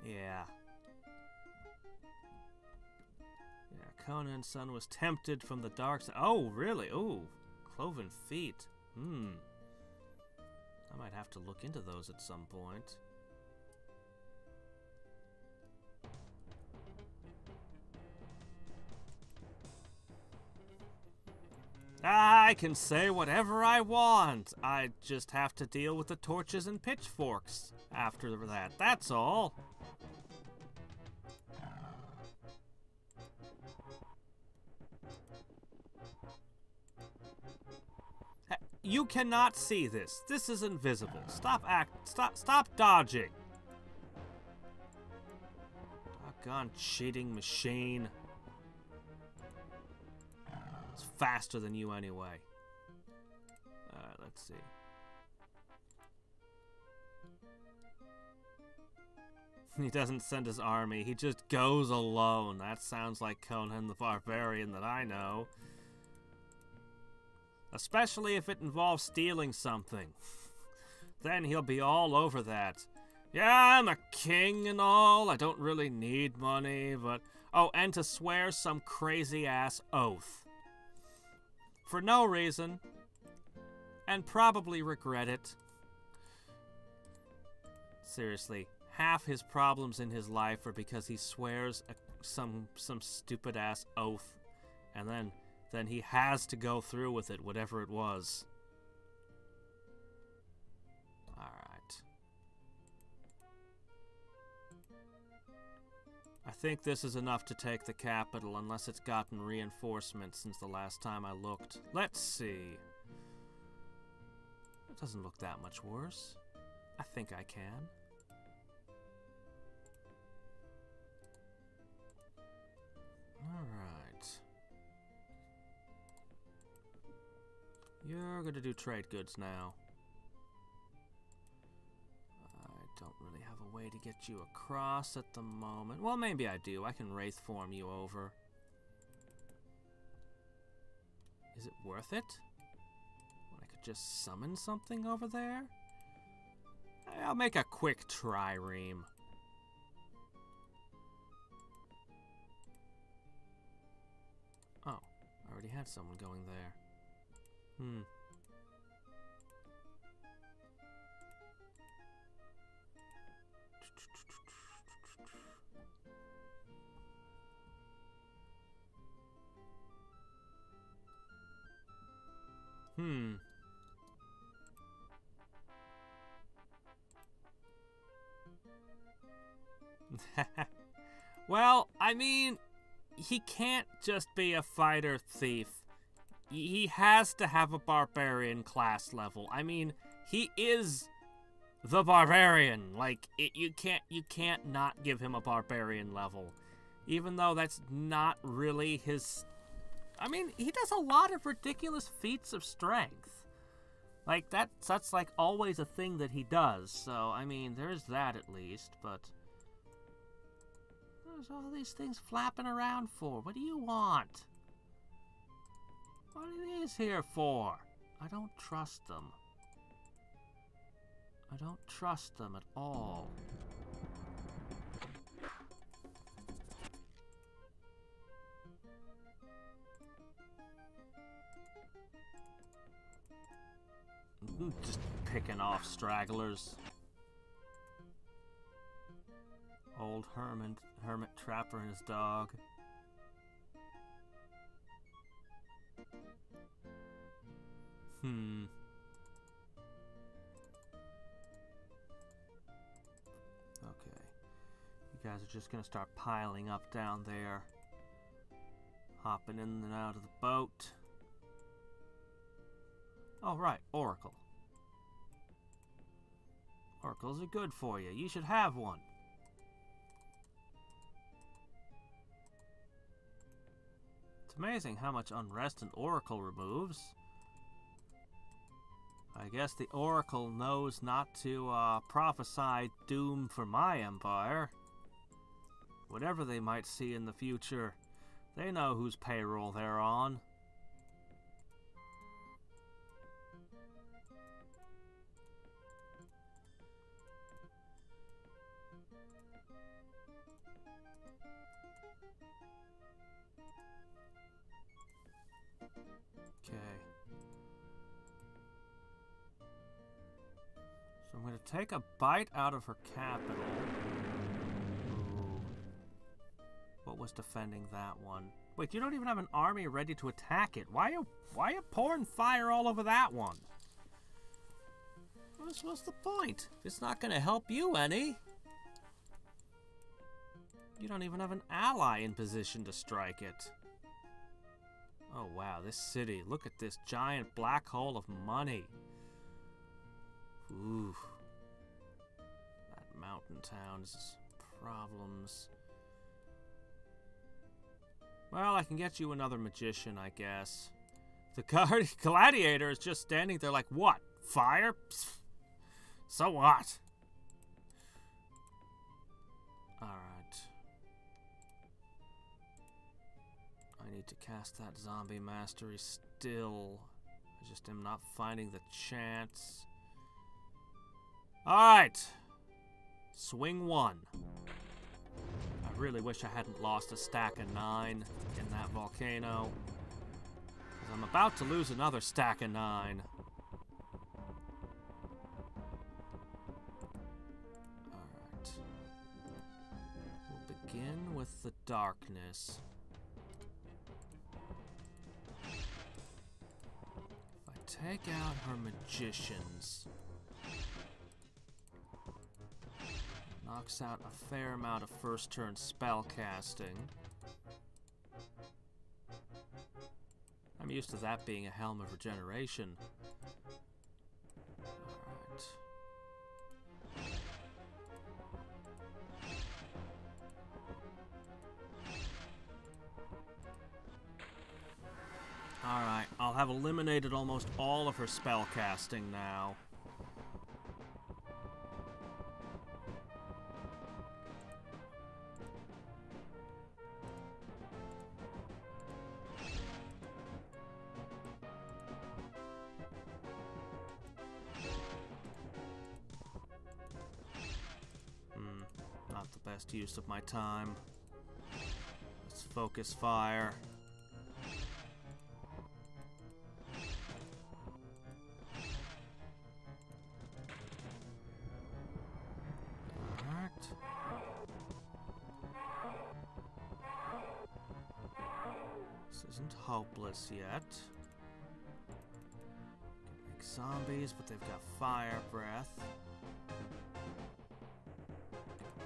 Yeah. Yeah, Conan's son was tempted from the dark side. Oh, really? Oh, cloven feet. I might have to look into those at some point. I can say whatever I want. I just have to deal with the torches and pitchforks after that. That's all. You cannot see this. This is invisible. Stop dodging. Doggone cheating machine. It's faster than you anyway. Let's see. He doesn't send his army. He just goes alone. That sounds like Conan the Barbarian that I know. Especially if it involves stealing something. Then he'll be all over that. Yeah, I'm a king and all. I don't really need money, but... Oh, and to swear some crazy-ass oath. For no reason. And probably regret it. Seriously, half his problems in his life are because he swears some stupid-ass oath. And then he has to go through with it, whatever it was. Alright. I think this is enough to take the capital, unless it's gotten reinforcements since the last time I looked. Let's see. It doesn't look that much worse. I think I can. Alright. You're gonna do trade goods now. I don't really have a way to get you across at the moment. Well, maybe I do. I can wraith form you over. Is it worth it? When I could just summon something over there? I'll make a quick trireme. Oh, I already had someone going there. Well, I mean, he can't just be a fighter thief. He has to have a barbarian class level. I mean, he is the barbarian. Like, you can't not give him a barbarian level. Even though that's not really his... I mean, he does a lot of ridiculous feats of strength. Like, that's like always a thing that he does. So, I mean, there's that at least, but... There's all these things flapping around for? What do you want? What are these here for? I don't trust them. I don't trust them at all. Just picking off stragglers. Old hermit trapper and his dog. Okay. You guys are just gonna start piling up down there. Hopping in and out of the boat. Oh, right, Oracle. Oracles are good for you. You should have one. It's amazing how much unrest an Oracle removes. I guess the Oracle knows not to prophesy doom for my empire. Whatever they might see in the future, they know whose payroll they're on. Okay. So I'm going to take a bite out of her capital. Ooh. What was defending that one? Wait, you don't even have an army ready to attack it. Why are you pouring fire all over that one? What's the point? It's not going to help you any. You don't even have an ally in position to strike it. Oh wow, this city. Look at this giant black hole of money. Ooh. That mountain town's problems. Well, I can get you another magician, I guess. The gladiator is just standing there like, what? Fire? Psst. So what? Alright. I need to cast that zombie mastery still. I just am not finding the chance. Alright. Swing one. I really wish I hadn't lost a stack of 9 in that volcano. Because I'm about to lose another stack of 9. Alright. We'll begin with the darkness. If I take out her magicians, knocks out a fair amount of first turn spell casting. I'm used to that being a helm of regeneration. Alright. Alright, I'll have eliminated almost all of her spell casting now. Not the best use of my time. Let's focus fire. Alright. This isn't hopeless yet. Can make zombies, but they've got fire breath.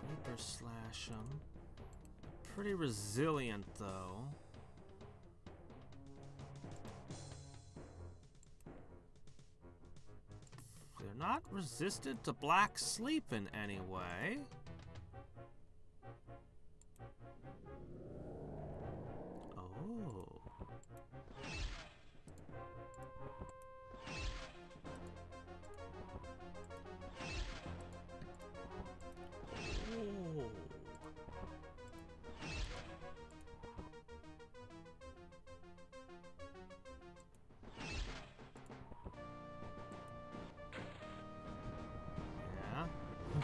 Reaper slash them. Pretty resilient, though. They're not resistant to black sleep in any way. Oh.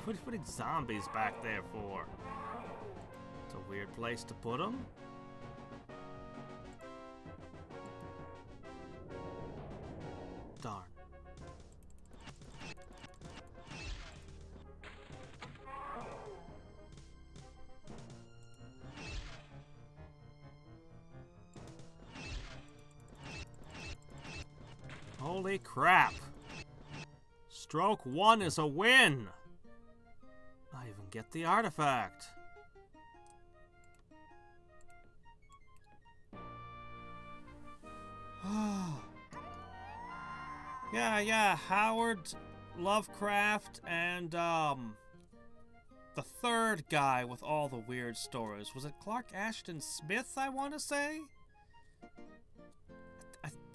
What are you putting zombies back there for? It's a weird place to put them. Darn. Holy crap! Stroke 1 is a win! I even get the artifact. Yeah, Howard, Lovecraft, and, the third guy with all the weird stories. Was it Clark Ashton Smith, I want to say?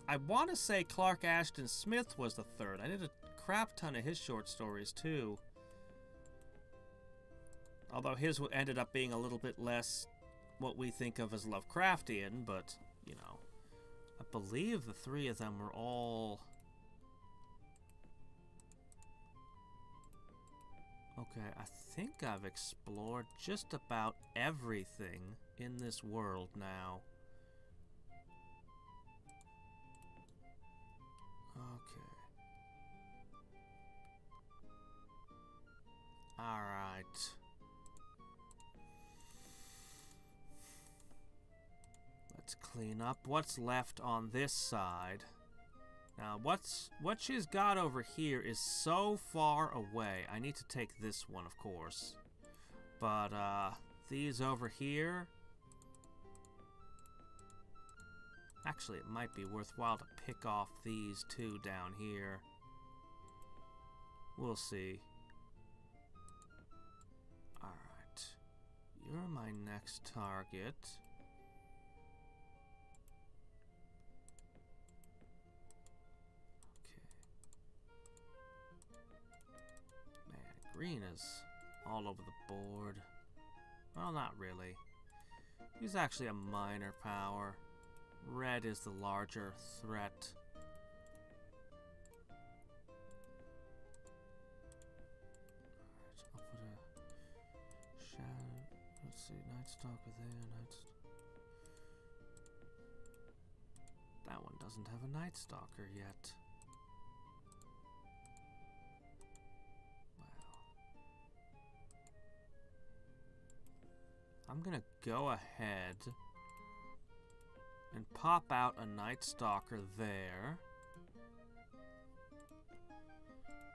I want to say Clark Ashton Smith was the third. I did a crap ton of his short stories, too. Although his ended up being a little bit less what we think of as Lovecraftian, but, you know. I believe the three of them were all... Okay, I think I've explored just about everything in this world now. Okay. Alright. Let's clean up what's left on this side. Now, what she's got over here is so far away. I need to take this one, of course. But, these over here... Actually, it might be worthwhile to pick off these two down here. We'll see. Alright. You're my next target. Green is all over the board. Well, not really. He's actually a minor power. Red is the larger threat. Alright, I'll put a shadow. Let's see, Night Stalker there, That one doesn't have a Night Stalker yet. I'm gonna go ahead and pop out a Night Stalker there.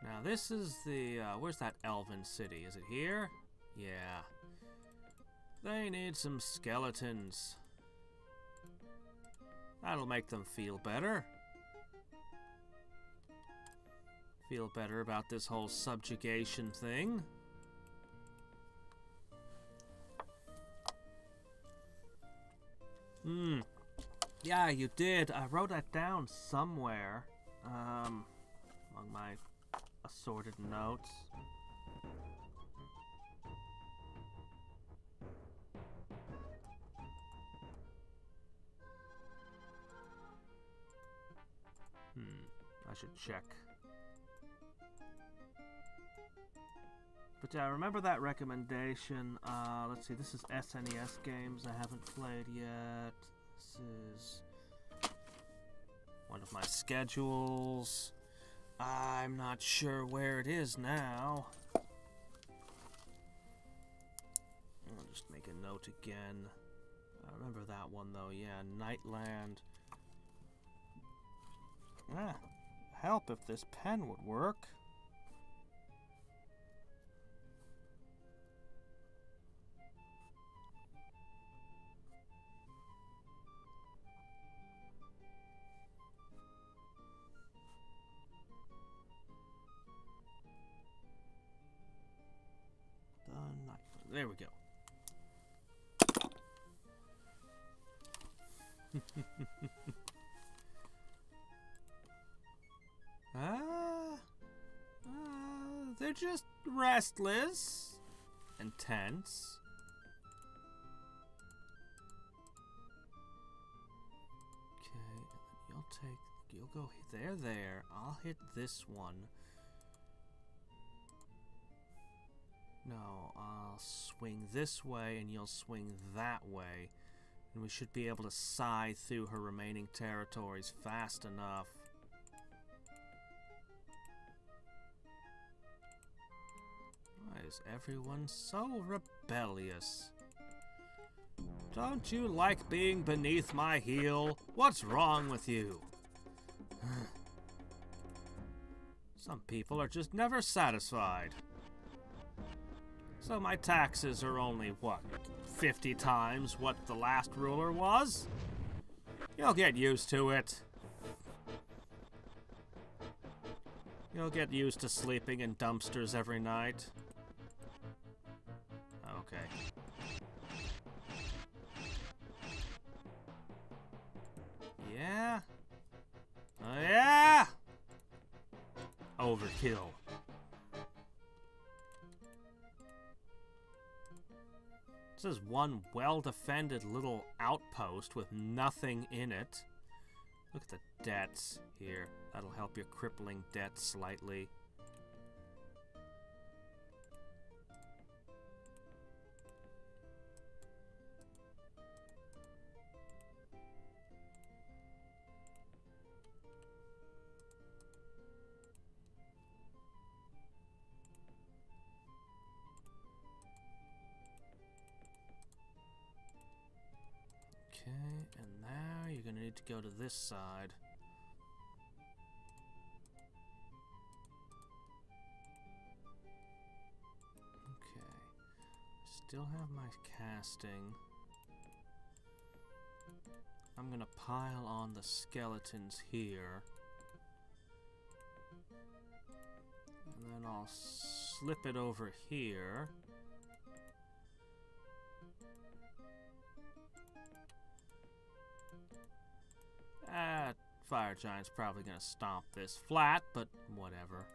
Now this is the, where's that elven city? Is it here? Yeah. They need some skeletons. That'll make them feel better. Feel better about this whole subjugation thing. Yeah, you did. I wrote that down somewhere, among my assorted notes. I should check. But yeah, remember that recommendation. Let's see, this is SNES games I haven't played yet. This is one of my schedules. I'm not sure where it is now. I'll just make a note again. I remember that one though, yeah, Nightland. Help if this pen would work. There we go. They're just restless and tense. Okay, you'll go there. I'll hit this one. No, I'll swing this way and you'll swing that way. And we should be able to scythe through her remaining territories fast enough. Why is everyone so rebellious? Don't you like being beneath my heel? What's wrong with you? Some people are just never satisfied. So my taxes are only, what, 50 times what the last ruler was? You'll get used to it. You'll get used to sleeping in dumpsters every night. Okay. Yeah? Oh yeah? Overkill. This is one well-defended little outpost with nothing in it. Look at the debts here. That'll help your crippling debt slightly. Okay, and now you're gonna need to go to this side. Okay, still have my casting. I'm gonna pile on the skeletons here. And then I'll slip it over here. Fire Giant's probably gonna stomp this flat, but whatever.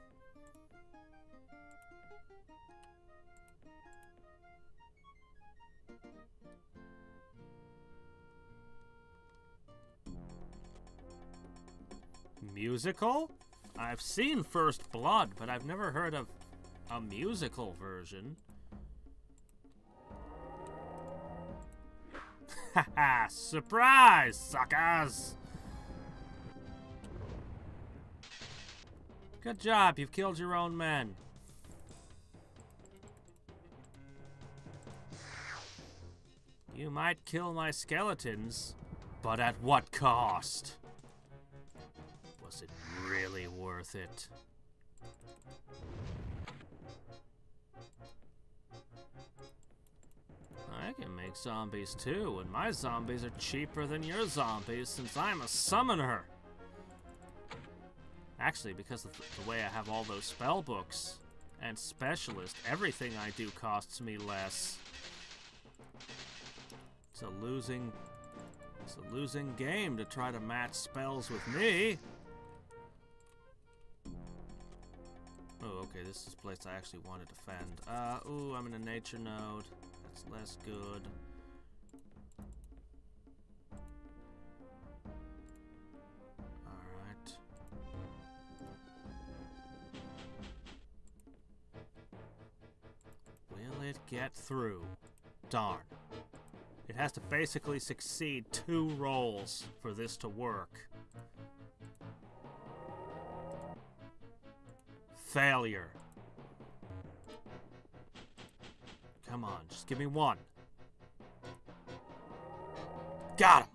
Musical? I've seen First Blood, but I've never heard of a musical version. Haha! Surprise, suckers! Good job, you've killed your own men. You might kill my skeletons, but at what cost? Was it really worth it? I can make zombies too, and my zombies are cheaper than your zombies since I'm a summoner. Actually, because of the way I have all those spell books and specialist, everything I do costs me less. It's a losing game to try to match spells with me. Oh, okay, this is a place I actually want to defend. Ooh, I'm in a nature node. That's less good. Alright. Will it get through? Darn. It has to basically succeed 2 rolls for this to work. Failure. Come on, just give me 1. Got him!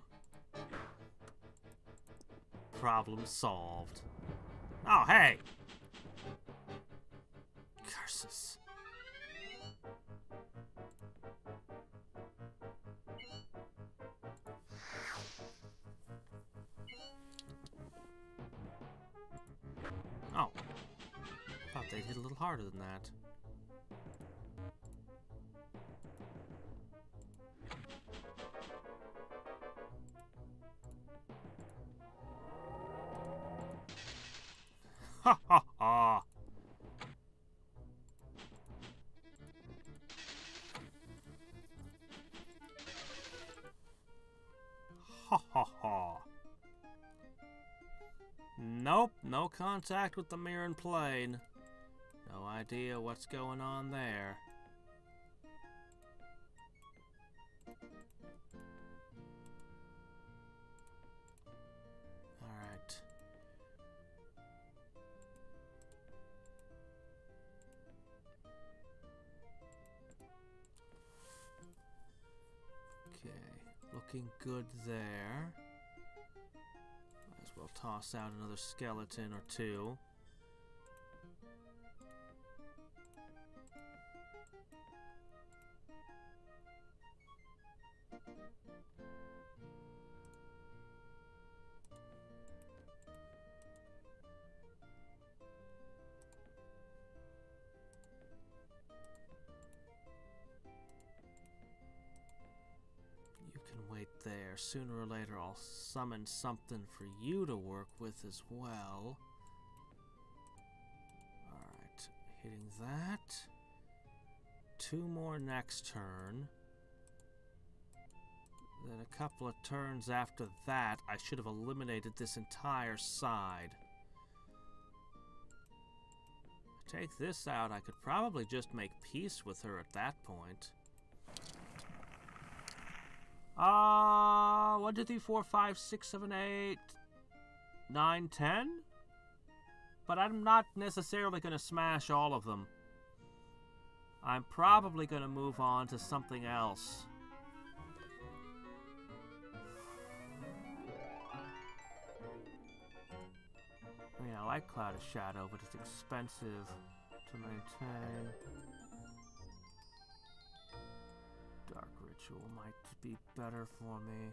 Problem solved. Oh, hey! Curses. Oh. Thought they'd hit a little harder than that. Ha ha ha! Ha ha ha! Nope, no contact with the Mirren plane. No idea what's going on there. Alright. Okay, looking good there. Might as well toss out another skeleton or 2. there. Sooner or later I'll summon something for you to work with as well. Alright, hitting that. 2 more next turn. Then a couple of turns after that, I should have eliminated this entire side. Take this out, I could probably just make peace with her at that point. 1, 2, 3, 4, 5, 6, 7, 8, 9, 10? But I'm not necessarily going to smash all of them. I'm probably going to move on to something else. I mean, I like Cloud of Shadow, but it's expensive to maintain. Dark Ritual might be better for me.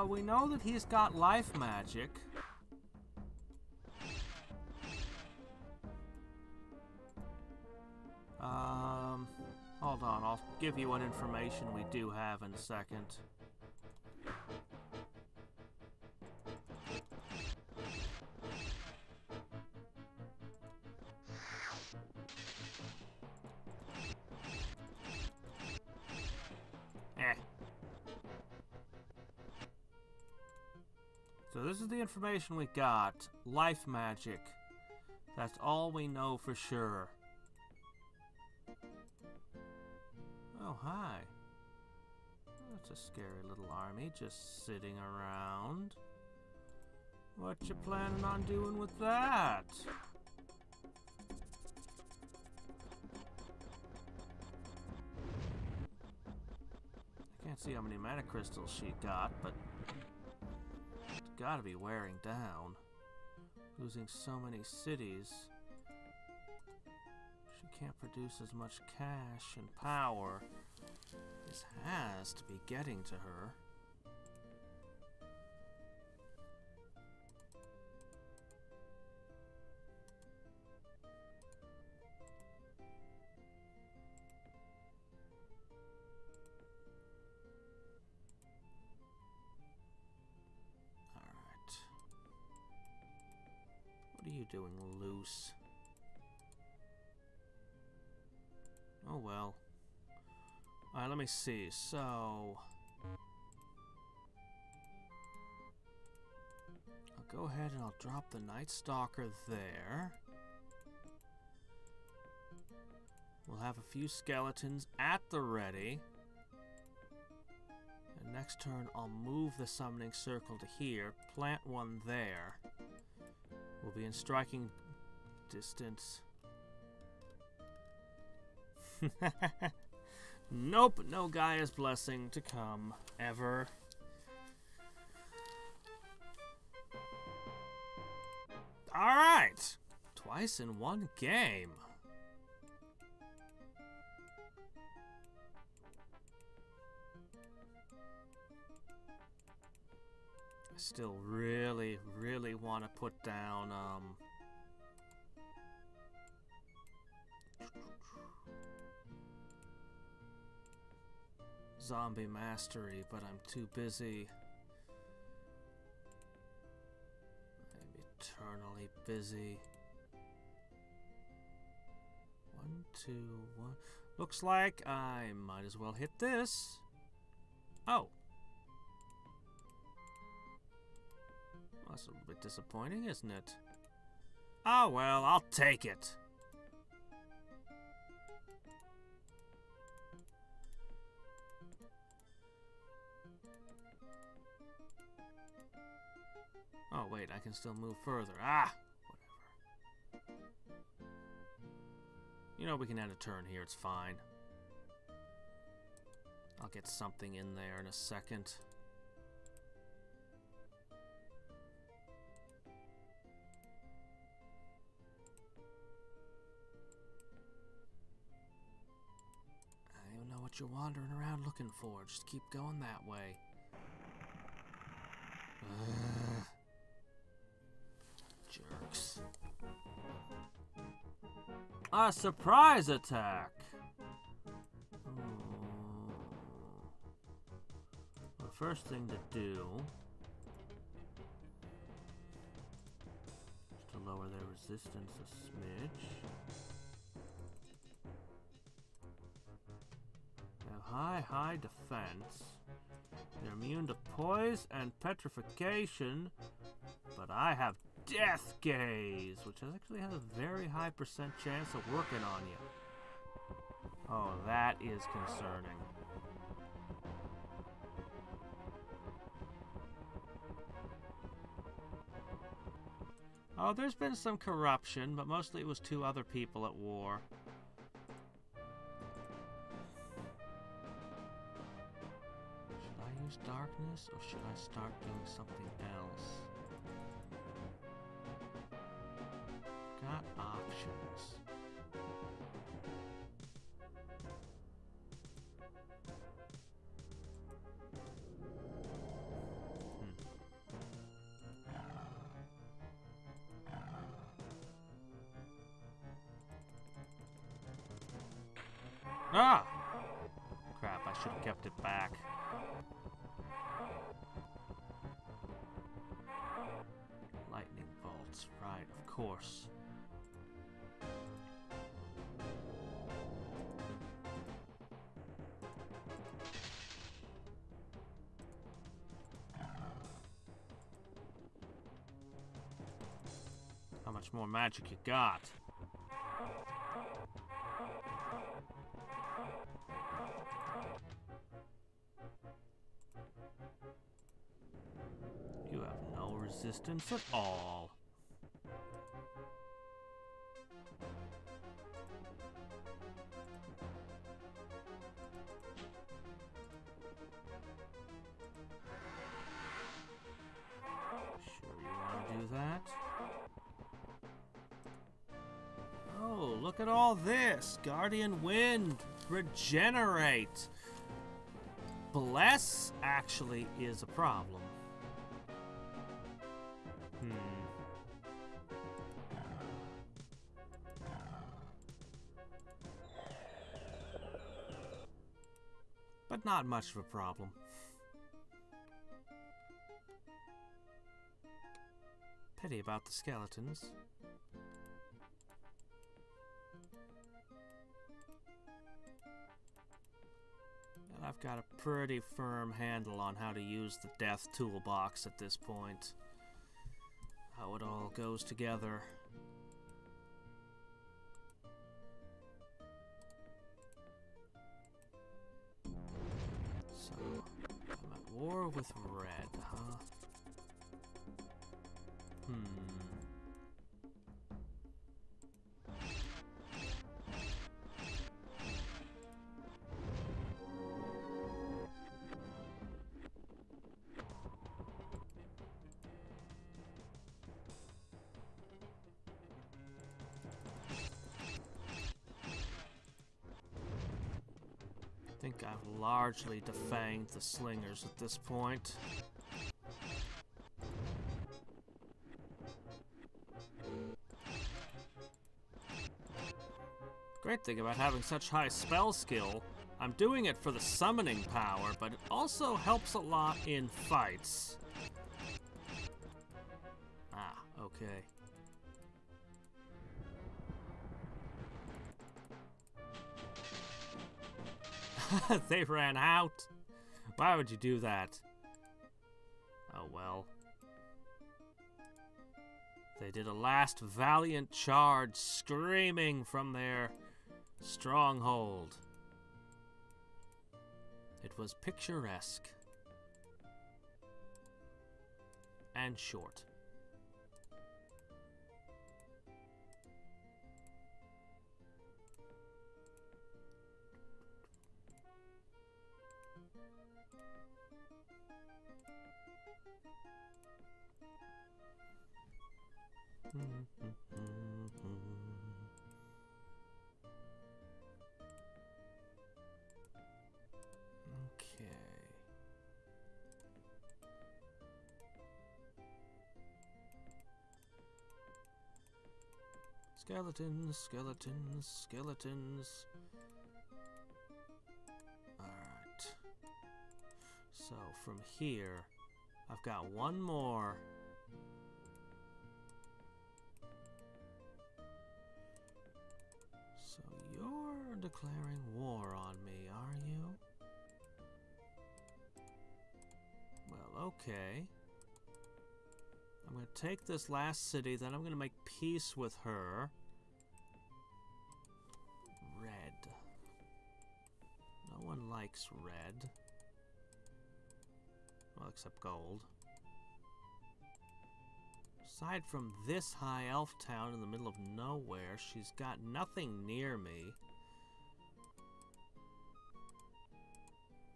We know that he's got life magic. Hold on, I'll give you what information we do have in a second. So this is the information we got. Life magic. That's all we know for sure. Oh, hi. That's a scary little army just sitting around. What you planning on doing with that? I can't see how many mana crystals she got, but it's gotta be wearing down. Losing so many cities. She can't produce as much cash and power. This has to be getting to her. Alright. What are you doing, loose? Oh well. Alright, let me see. So I'll go ahead and I'll drop the Night Stalker there. We'll have a few skeletons at the ready. And next turn I'll move the summoning circle to here, plant one there. We'll be in striking distance. Nope, no Gaia's blessing to come, ever. Alright! Twice in one game. I still really, really want to put down, Zombie Mastery, but I'm too busy. I'm eternally busy. 1, 2, 1. Looks like I might as well hit this. Oh. Well, that's a little bit disappointing, isn't it? Oh well, I'll take it. Oh, wait, I can still move further. Ah! Whatever. You know, we can end a turn here, it's fine. I'll get something in there in a second. I don't know what what you're wandering around looking for. Just keep going that way. Jerks. A surprise attack! The first thing to do is to lower their resistance a smidge. They have high defense. They're immune to poise and petrification, but I have Death Gaze, which actually has a very high percent chance of working on you. Oh, that is concerning. Oh, there's been some corruption, but mostly it was two other people at war. Should I use darkness, or should I start doing something else? Got options. Ah! Crap, I should have kept it back. Lightning bolts, right, of course. How much more magic you got? You have no resistance at all. Sure you want to do that? Oh, look at all this! Guardian Wind! Regenerate! Bless actually is a problem. But not much of a problem. Pity about the skeletons. And I've got a pretty firm handle on how to use the death toolbox at this point. How it all goes together. So, I'm at war with red, huh? I think I've largely defanged the slingers at this point. Great thing about having such high spell skill, I'm doing it for the summoning power, but it also helps a lot in fights. Ah, okay. They ran out. Why would you do that? Oh well. They did a last valiant charge, screaming from their stronghold. It was picturesque. And short. Skeletons, skeletons, skeletons. Alright. So, from here, I've got one more. So, you're declaring war on me, are you? Well, okay. I'm going to take this last city, then I'm going to make peace with her. Red. No one likes red. Well, except gold. Aside from this high elf town in the middle of nowhere, she's got nothing near me.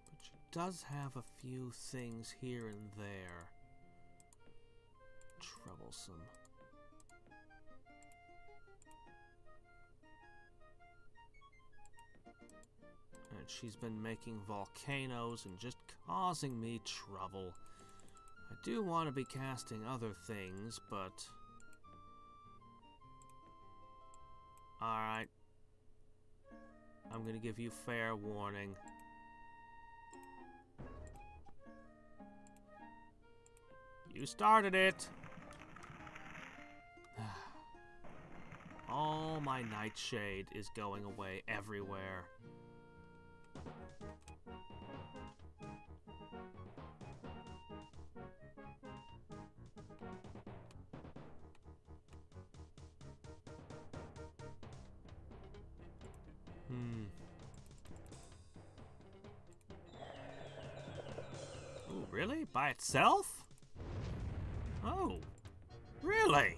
But she does have a few things here and there. Troublesome. And she's been making volcanoes and just causing me trouble. I do want to be casting other things, but... Alright. I'm gonna give you fair warning. You started it! All my nightshade is going away everywhere. Ooh, really? By itself? Oh, really?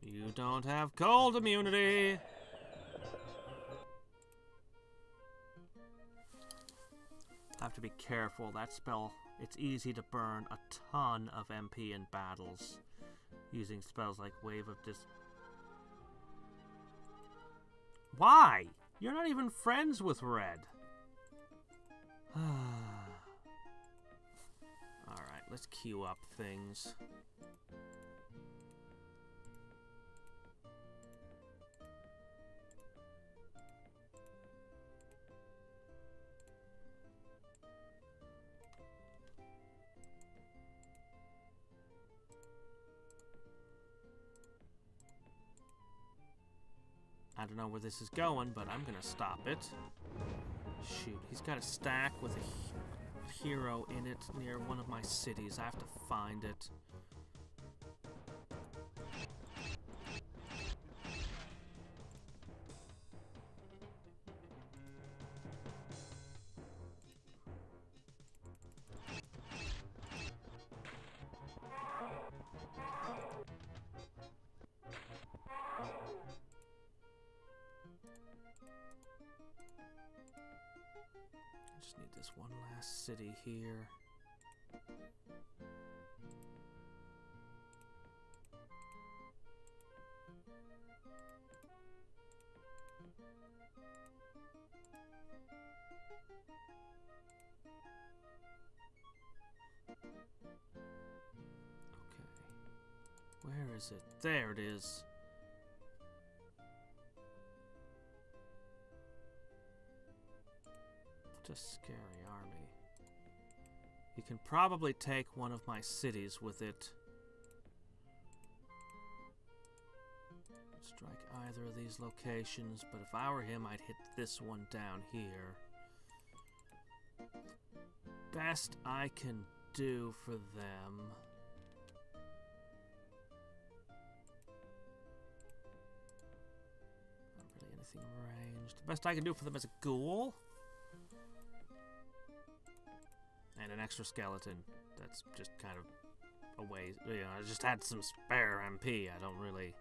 You don't have cold immunity. I have to be careful. That spell, it's easy to burn a ton of MP in battles using spells like Wave of Dis... Why? You're not even friends with Red. Alright, let's queue up things. I don't know where this is going, but I'm gonna stop it. Shoot, he's got a stack with a hero in it near one of my cities. I have to find it. Just need this one last city here. Okay. Where is it? There it is. Just scary army. You can probably take one of my cities with it. Strike either of these locations, but if I were him, I'd hit this one down here. Best I can do for them. Not really anything ranged. The best I can do for them is a ghoul. And an extra skeleton. That's just kind of a waste. You know, I just had some spare MP. I don't really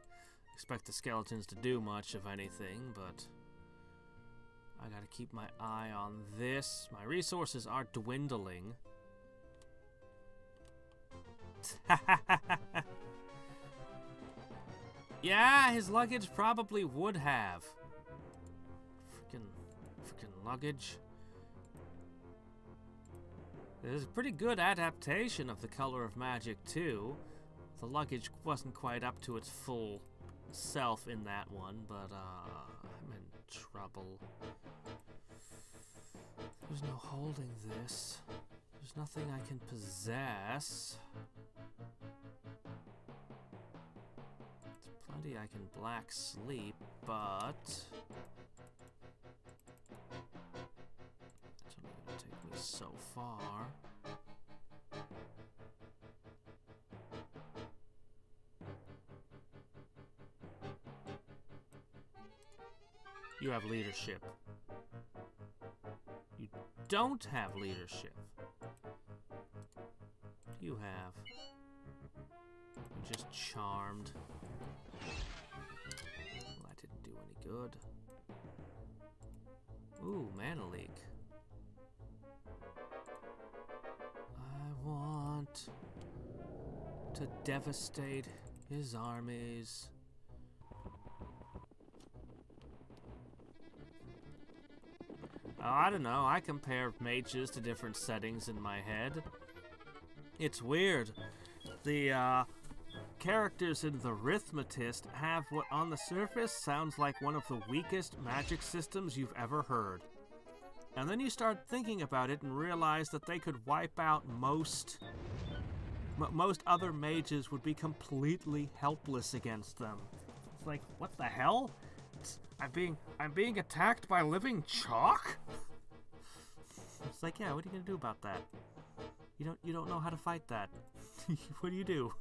expect the skeletons to do much of anything, but I gotta keep my eye on this. My resources are dwindling. Yeah, his luggage probably would have. Freaking luggage. There's a pretty good adaptation of the Color of Magic, too. The luggage wasn't quite up to its full self in that one, but, I'm in trouble. There's no holding this. There's nothing I can possess. There's plenty I can black sleep, but... It's only gonna take me so far. You have leadership. You don't have leadership. You have. You're just charmed. Well, that didn't do any good. Ooh, mana leak. I want to devastate his armies. Oh, I don't know. I compare mages to different settings in my head. It's weird. The characters in the Arithmetist have what on the surface sounds like one of the weakest magic systems you've ever heard. And then you start thinking about it and realize that they could wipe out most other mages would be completely helpless against them. It's like, what the hell? I'm being attacked by living chalk? It's like, yeah, what are you gonna do about that? You don't know how to fight that. What do you do?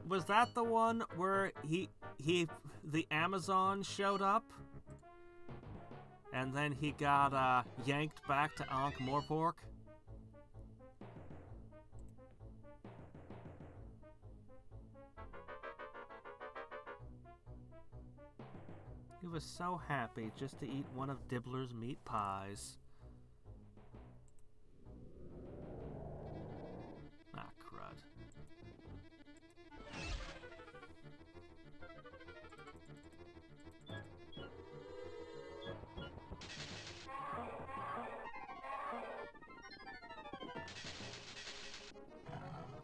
Was that the one where the Amazon showed up? And then he got yanked back to Ankh-Morpork? He was so happy just to eat one of Dibbler's meat pies. Ah, crud.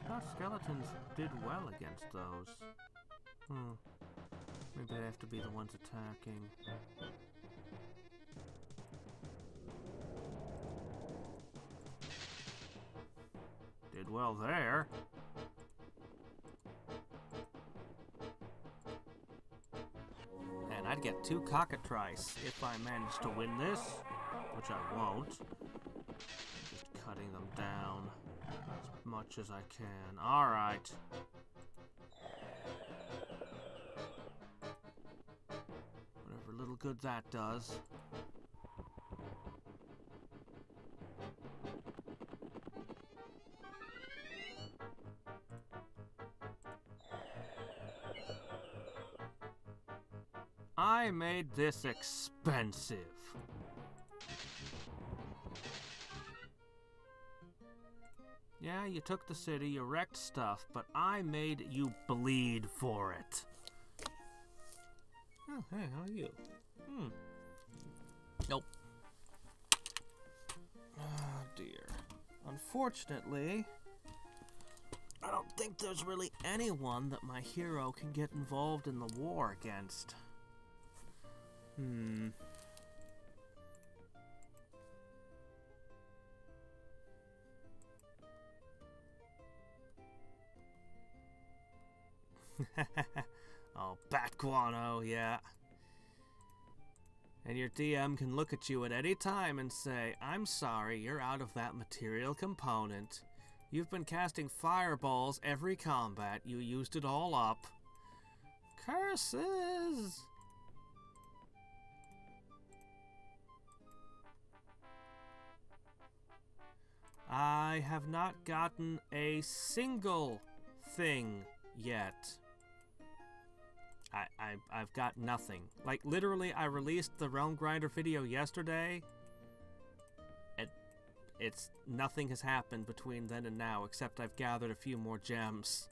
I thought skeletons did well against those. Maybe they have to be the ones attacking. Did well there. And I'd get 2 cockatrice if I managed to win this, which I won't. Just cutting them down as much as I can. Alright. Whatever little good that does. I made this expensive. Yeah, you took the city, you wrecked stuff, but I made you bleed for it. Oh, hey, how are you? Nope. Oh, dear. Unfortunately, I don't think there's really anyone that my hero can get involved in the war against. Oh, bat guano, yeah. And your DM can look at you at any time and say, I'm sorry, you're out of that material component. You've been casting fireballs every combat. You used it all up. Curses! I have not gotten a single thing yet. I've got nothing. Like, literally, I released the Realm Grinder video yesterday. It's nothing has happened between then and now, except I've gathered a few more gems.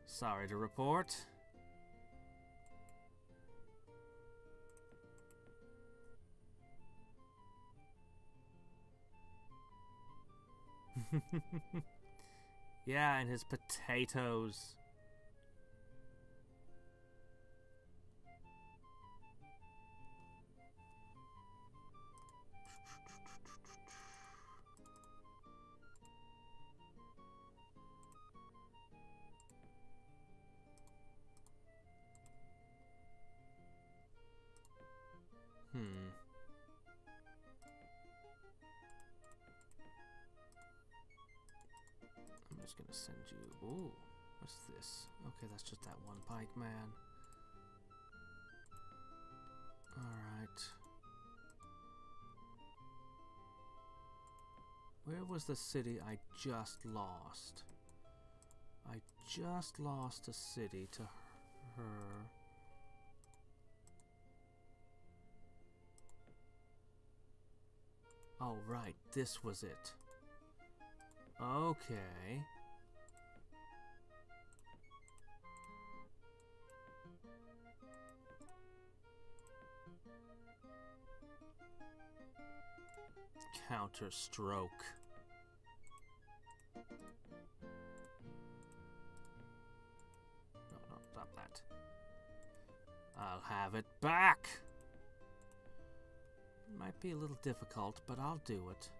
Sorry to report. Yeah, and his potatoes. I'm just gonna send you. Ooh, what's this? Okay, that's just that one pike man. Alright. Where was the city I just lost? I just lost a city to her. Oh, right, this was it. Okay. Counter-stroke. No, stop that. I'll have it back! Might be a little difficult, but I'll do it.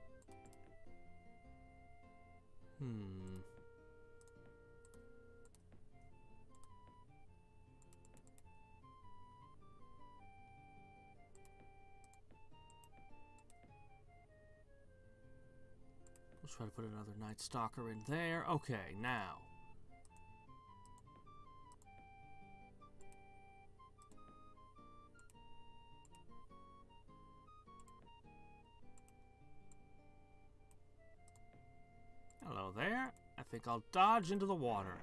We'll try to put another Night Stalker in there. Okay, now. Hello there. I think I'll dodge into the water.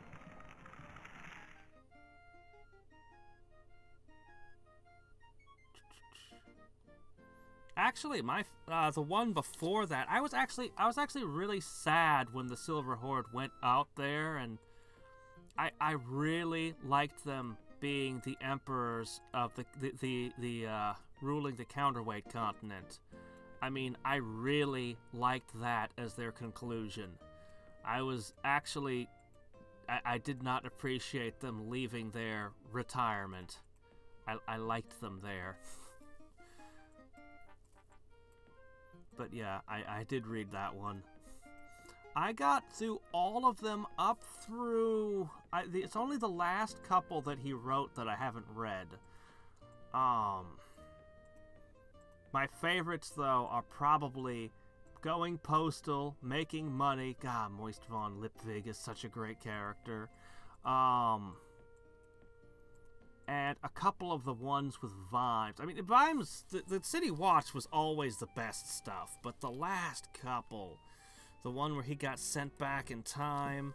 Actually, the one before that, I was actually really sad when the Silver Horde went out there, and I really liked them being the emperors of the ruling the counterweight continent. I mean, I really liked that as their conclusion. I was actually, I did not appreciate them leaving their retirement. I liked them there. But yeah, I did read that one. I got through all of them up through... it's only the last couple that he wrote that I haven't read. My favorites, though, are probably Going Postal, Making Money. God, Moist von Lipwig is such a great character. And a couple of the ones with Vimes. I mean, Vimes, the City Watch was always the best stuff, but the last couple, the one where he got sent back in time,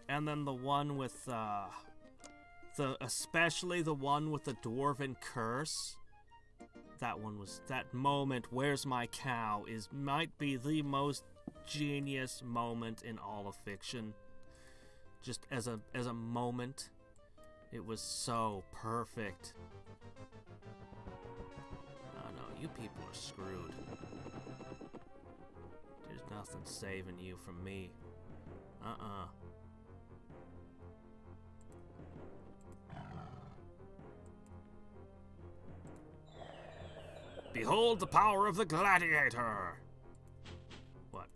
and then the one with, especially the one with the Dwarven Curse, that one was, that moment, Where's My Cow, might be the most genius moment in all of fiction. Just as a moment. It was so perfect. Oh no, you people are screwed. There's nothing saving you from me. Behold the power of the gladiator! What?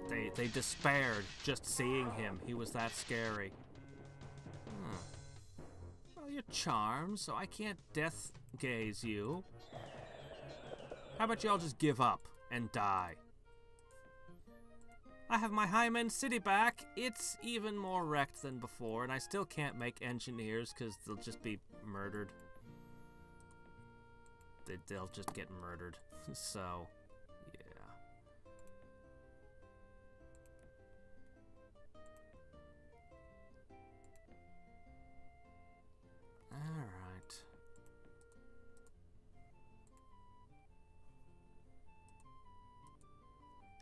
They despaired just seeing him. He was that scary. Well, you're charmed, so I can't death gaze you. How about y'all just give up and die? I have my Hymen city back. It's even more wrecked than before, and I still can't make engineers because they'll just be murdered. They'll just get murdered. So, yeah.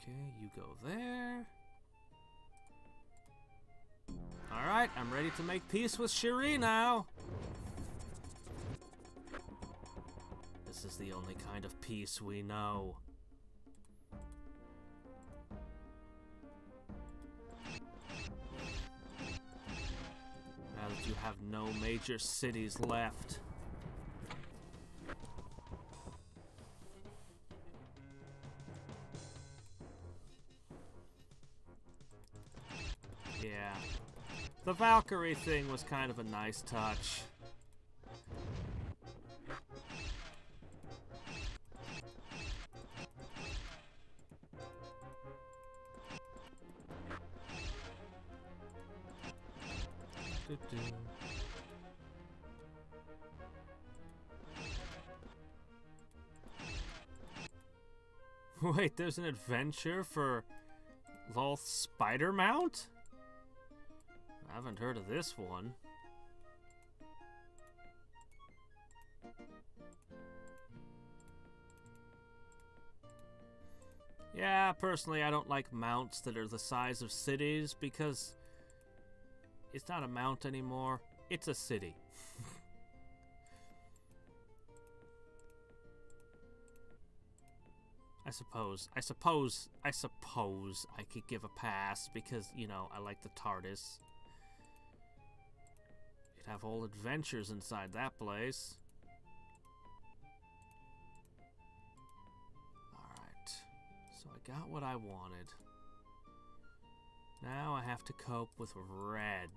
Okay, you go there. Alright, I'm ready to make peace with Cherie now. This is the only kind of peace we know. Now that you have no major cities left. Yeah. The Valkyrie thing was kind of a nice touch. Wait, there's an adventure for Lolth Spider Mount? I haven't heard of this one. Yeah, personally, I don't like mounts that are the size of cities because it's not a mount anymore. It's a city. I suppose I could give a pass because, you know, I like the TARDIS. You'd have all adventures inside that place. Alright. So I got what I wanted. Now I have to cope with Red.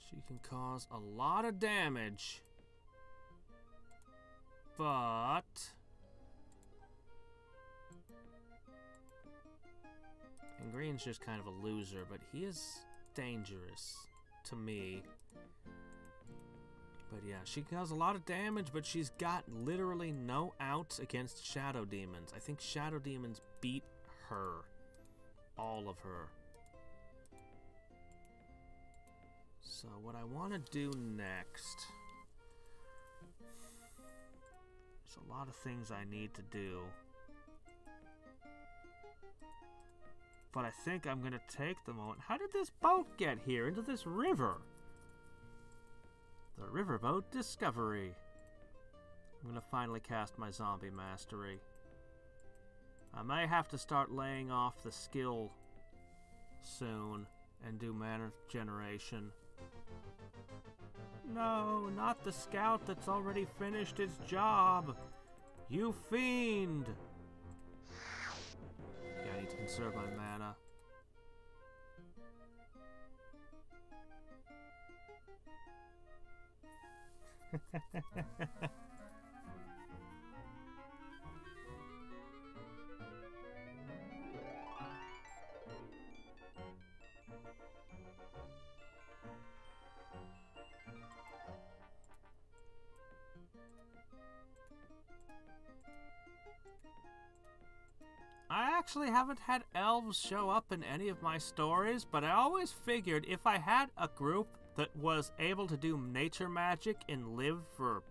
She can cause a lot of damage. But and Green's just kind of a loser, but he is dangerous to me. But yeah, she caused a lot of damage, but she's got literally no outs against Shadow Demons. I think Shadow Demons beat her. All of her. So what I want to do next... There's a lot of things I need to do. But I think I'm going to take the moment. How did this boat get here into this river? The Riverboat Discovery. I'm going to finally cast my Zombie Mastery. I may have to start laying off the skill soon and do mana generation. No, not the scout that's already finished its job. You fiend! Yeah, I need to conserve my mana. I actually haven't had elves show up in any of my stories, but I always figured if I had a group that was able to do nature magic and live for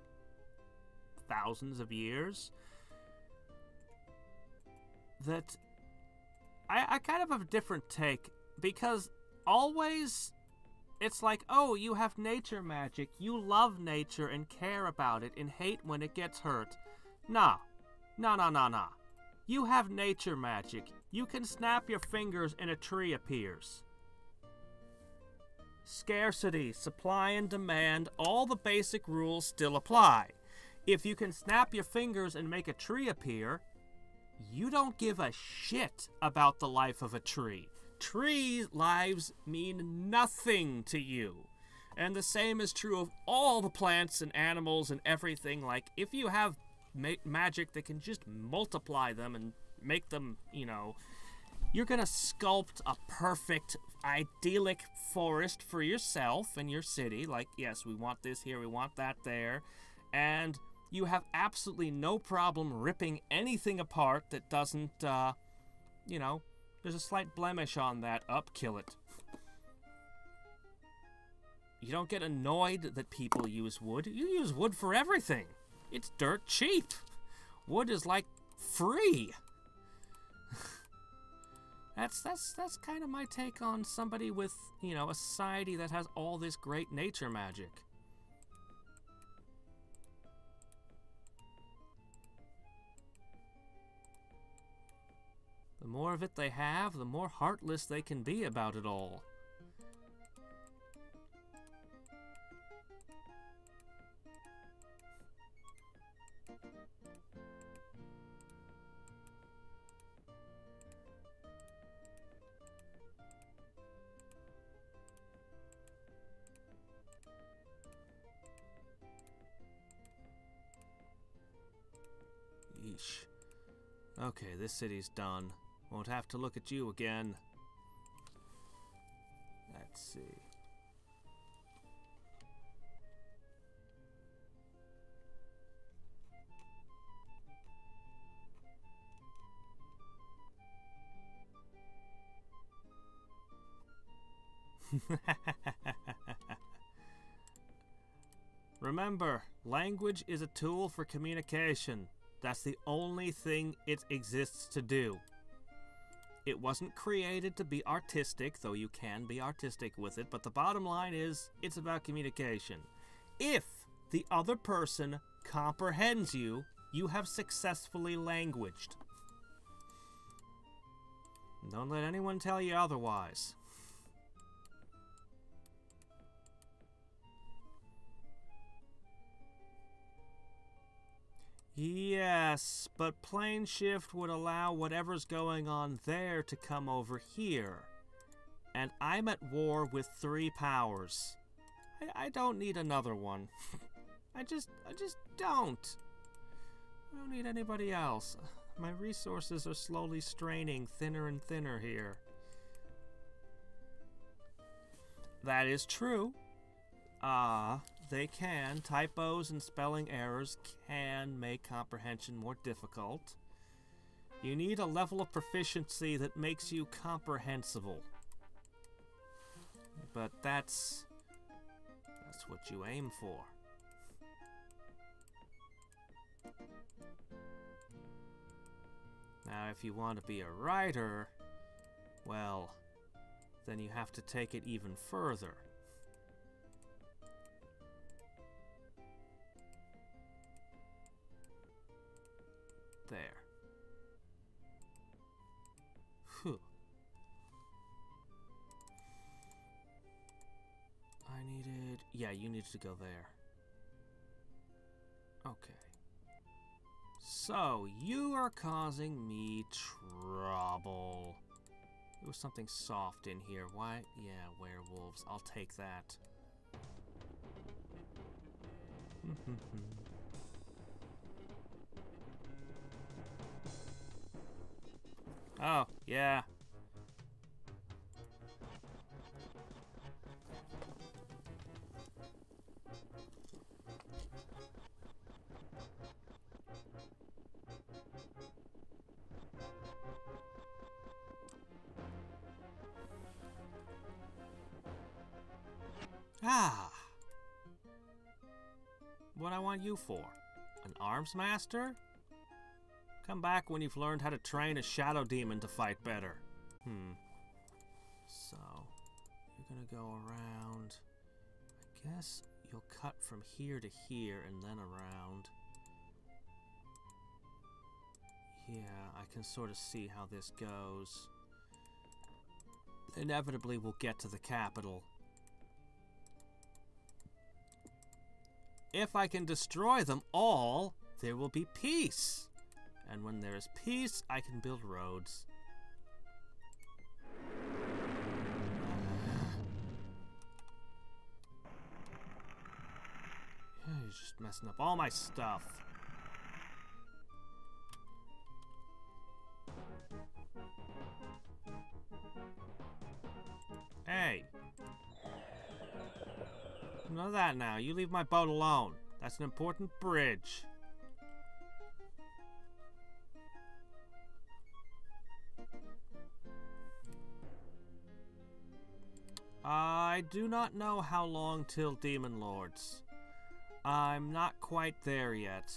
thousands of years, that I kind of have a different take, because always it's like, oh, you have nature magic, you love nature and care about it and hate when it gets hurt. Nah. Nah. You have nature magic. You can snap your fingers and a tree appears. Scarcity, supply and demand, all the basic rules still apply. If you can snap your fingers and make a tree appear, you don't give a shit about the life of a tree. Tree lives mean nothing to you. And the same is true of all the plants and animals and everything. Like, if you have magic that can just multiply them and make them, you know, you're gonna sculpt a perfect, idyllic forest for yourself and your city. Like, yes, we want this here, we want that there. And you have absolutely no problem ripping anything apart that doesn't, you know, there's a slight blemish on that. Kill it. You don't get annoyed that people use wood. You use wood for everything. It's dirt cheap. Wood is like free. That's kind of my take on somebody with, you know, a society that has all this great nature magic. The more of it they have, the more heartless they can be about it all. Yeesh. Okay, this city's done. Won't have to look at you again. Let's see. Remember, language is a tool for communication. That's the only thing it exists to do. It wasn't created to be artistic, though you can be artistic with it, but the bottom line is, it's about communication. If the other person comprehends you, you have successfully languaged. Don't let anyone tell you otherwise. Yes, but plane shift would allow whatever's going on there to come over here. And I'm at war with 3 powers. I don't need another one. I just don't. I don't need anybody else. My resources are slowly straining thinner and thinner here. That is true. They can. Typos and spelling errors can make comprehension more difficult. You need a level of proficiency that makes you comprehensible. But that's what you aim for. Now, if you want to be a writer, well, then you have to take it even further. There. Whew. I needed... Yeah, you needed to go there. Okay. So, you are causing me trouble. There was something soft in here. Why? Yeah, werewolves. I'll take that. Oh, yeah. Ah. What I want you for? An arms master? Come back when you've learned how to train a shadow demon to fight better. So, you're gonna go around. I guess you'll cut from here to here and then around. Yeah, I can sort of see how this goes. Inevitably, we'll get to the capital. If I can destroy them all, there will be peace. And when there is peace, I can build roads. You're just messing up all my stuff. Hey. None of that now. You leave my boat alone. That's an important bridge. I do not know how long till Demon Lords. I'm not quite there yet.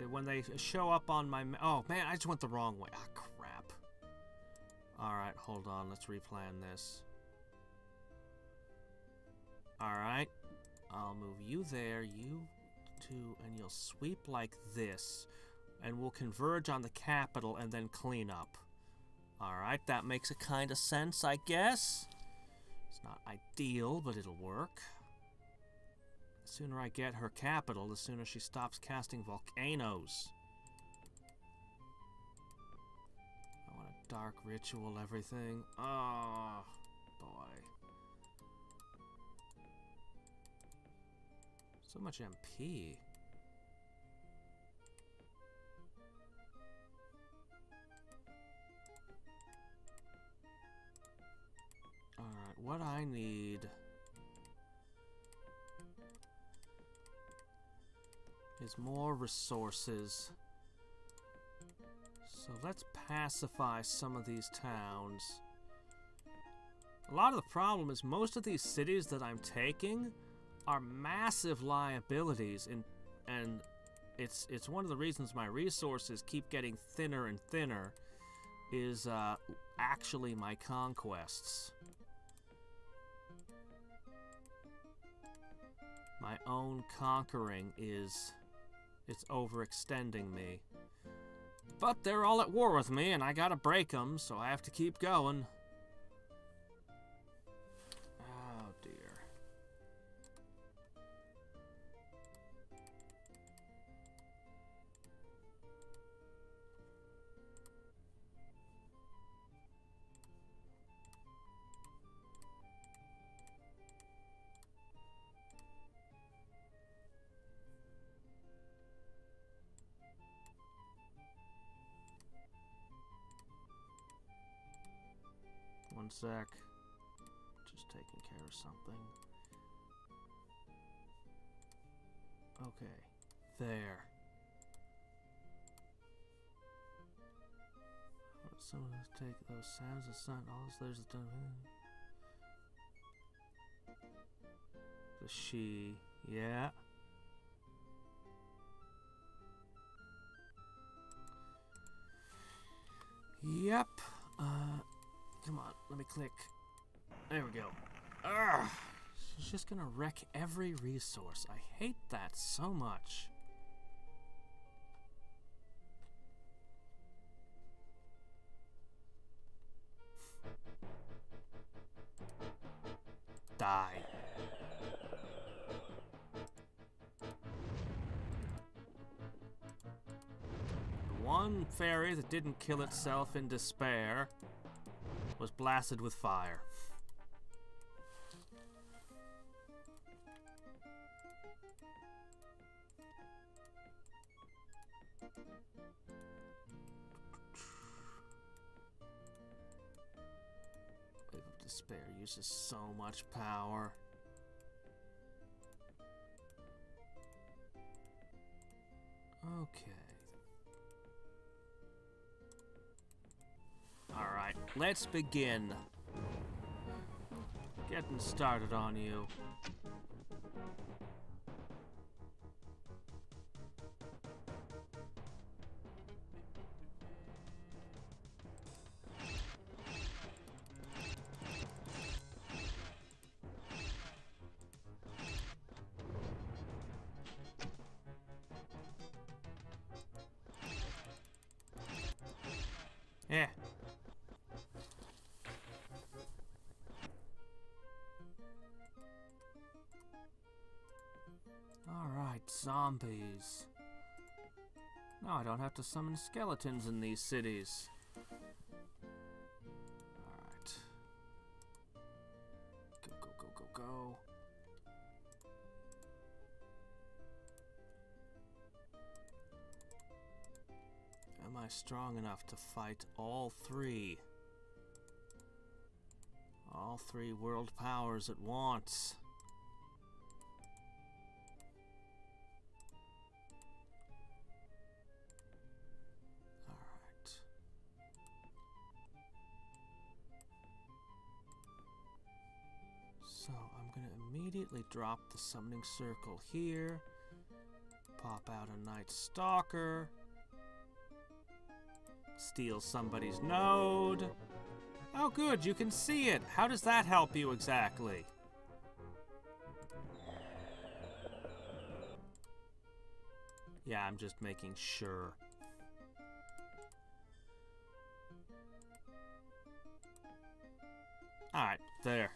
When they show up on my... Oh, man, I just went the wrong way. Ah, crap. Alright, hold on. Let's replan this. Alright. I'll move you there, you two, and you'll sweep like this. And we'll converge on the capital and then clean up. Alright, that makes a kind of sense, I guess. It's not ideal, but it'll work. The sooner I get her capital, the sooner she stops casting volcanoes. I want a dark ritual, everything. Oh, boy. So much MP. Alright, what I need... is more resources. So let's pacify some of these towns. A lot of the problem is most of these cities that I'm taking are massive liabilities, and it's one of the reasons my resources keep getting thinner and thinner is actually my conquests. My own conquering is... it's overextending me. But they're all at war with me, and I gotta break them, so I have to keep going. Oh, dear. One sec. Just taking care of something. Okay. There. Someone has taken those sounds of sun. All there's done. The she. Yeah. Yep. Come on, let me click. There we go. Ugh. She's just gonna wreck every resource. I hate that so much. Die. The one fairy that didn't kill itself in despair was blasted with fire. Wave of Despair uses so much power. Okay. Alright, let's begin. Getting started on you. Yeah. Alright, zombies. Now I don't have to summon skeletons in these cities. Alright. Go, go, go, go, go. Am I strong enough to fight all three? All three world powers at once. Alright. So I'm going to immediately drop the summoning circle here. Pop out a Night Stalker. Steal somebody's node. Oh good, you can see it. How does that help you exactly? Yeah, I'm just making sure. Alright, there.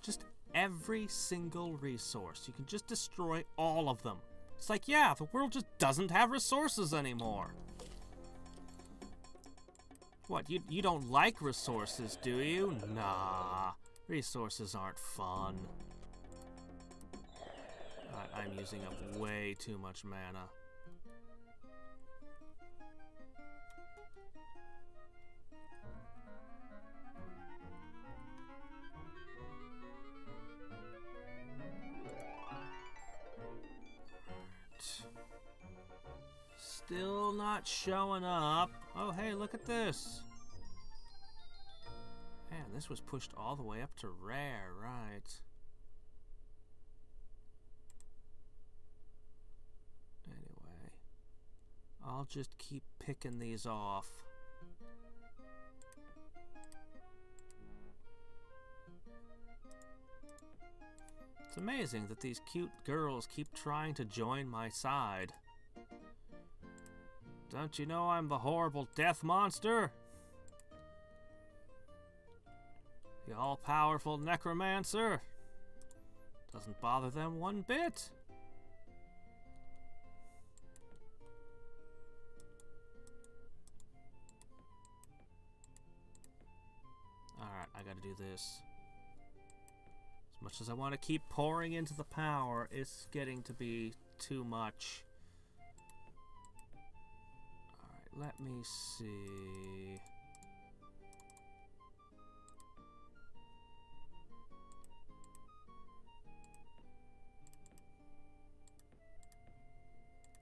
Just every single resource. You can just destroy all of them. It's like, yeah, the world just doesn't have resources anymore. What, you don't like resources, do you? Nah, resources aren't fun. I'm using up way too much mana. Still not showing up. Oh, hey, look at this. Man, this was pushed all the way up to rare, right? Anyway, I'll just keep picking these off. It's amazing that these cute girls keep trying to join my side. Don't you know I'm the horrible death monster? The all-powerful necromancer. Doesn't bother them one bit. Alright, I gotta do this. As much as I want to keep pouring into the power, it's getting to be too much. Let me see.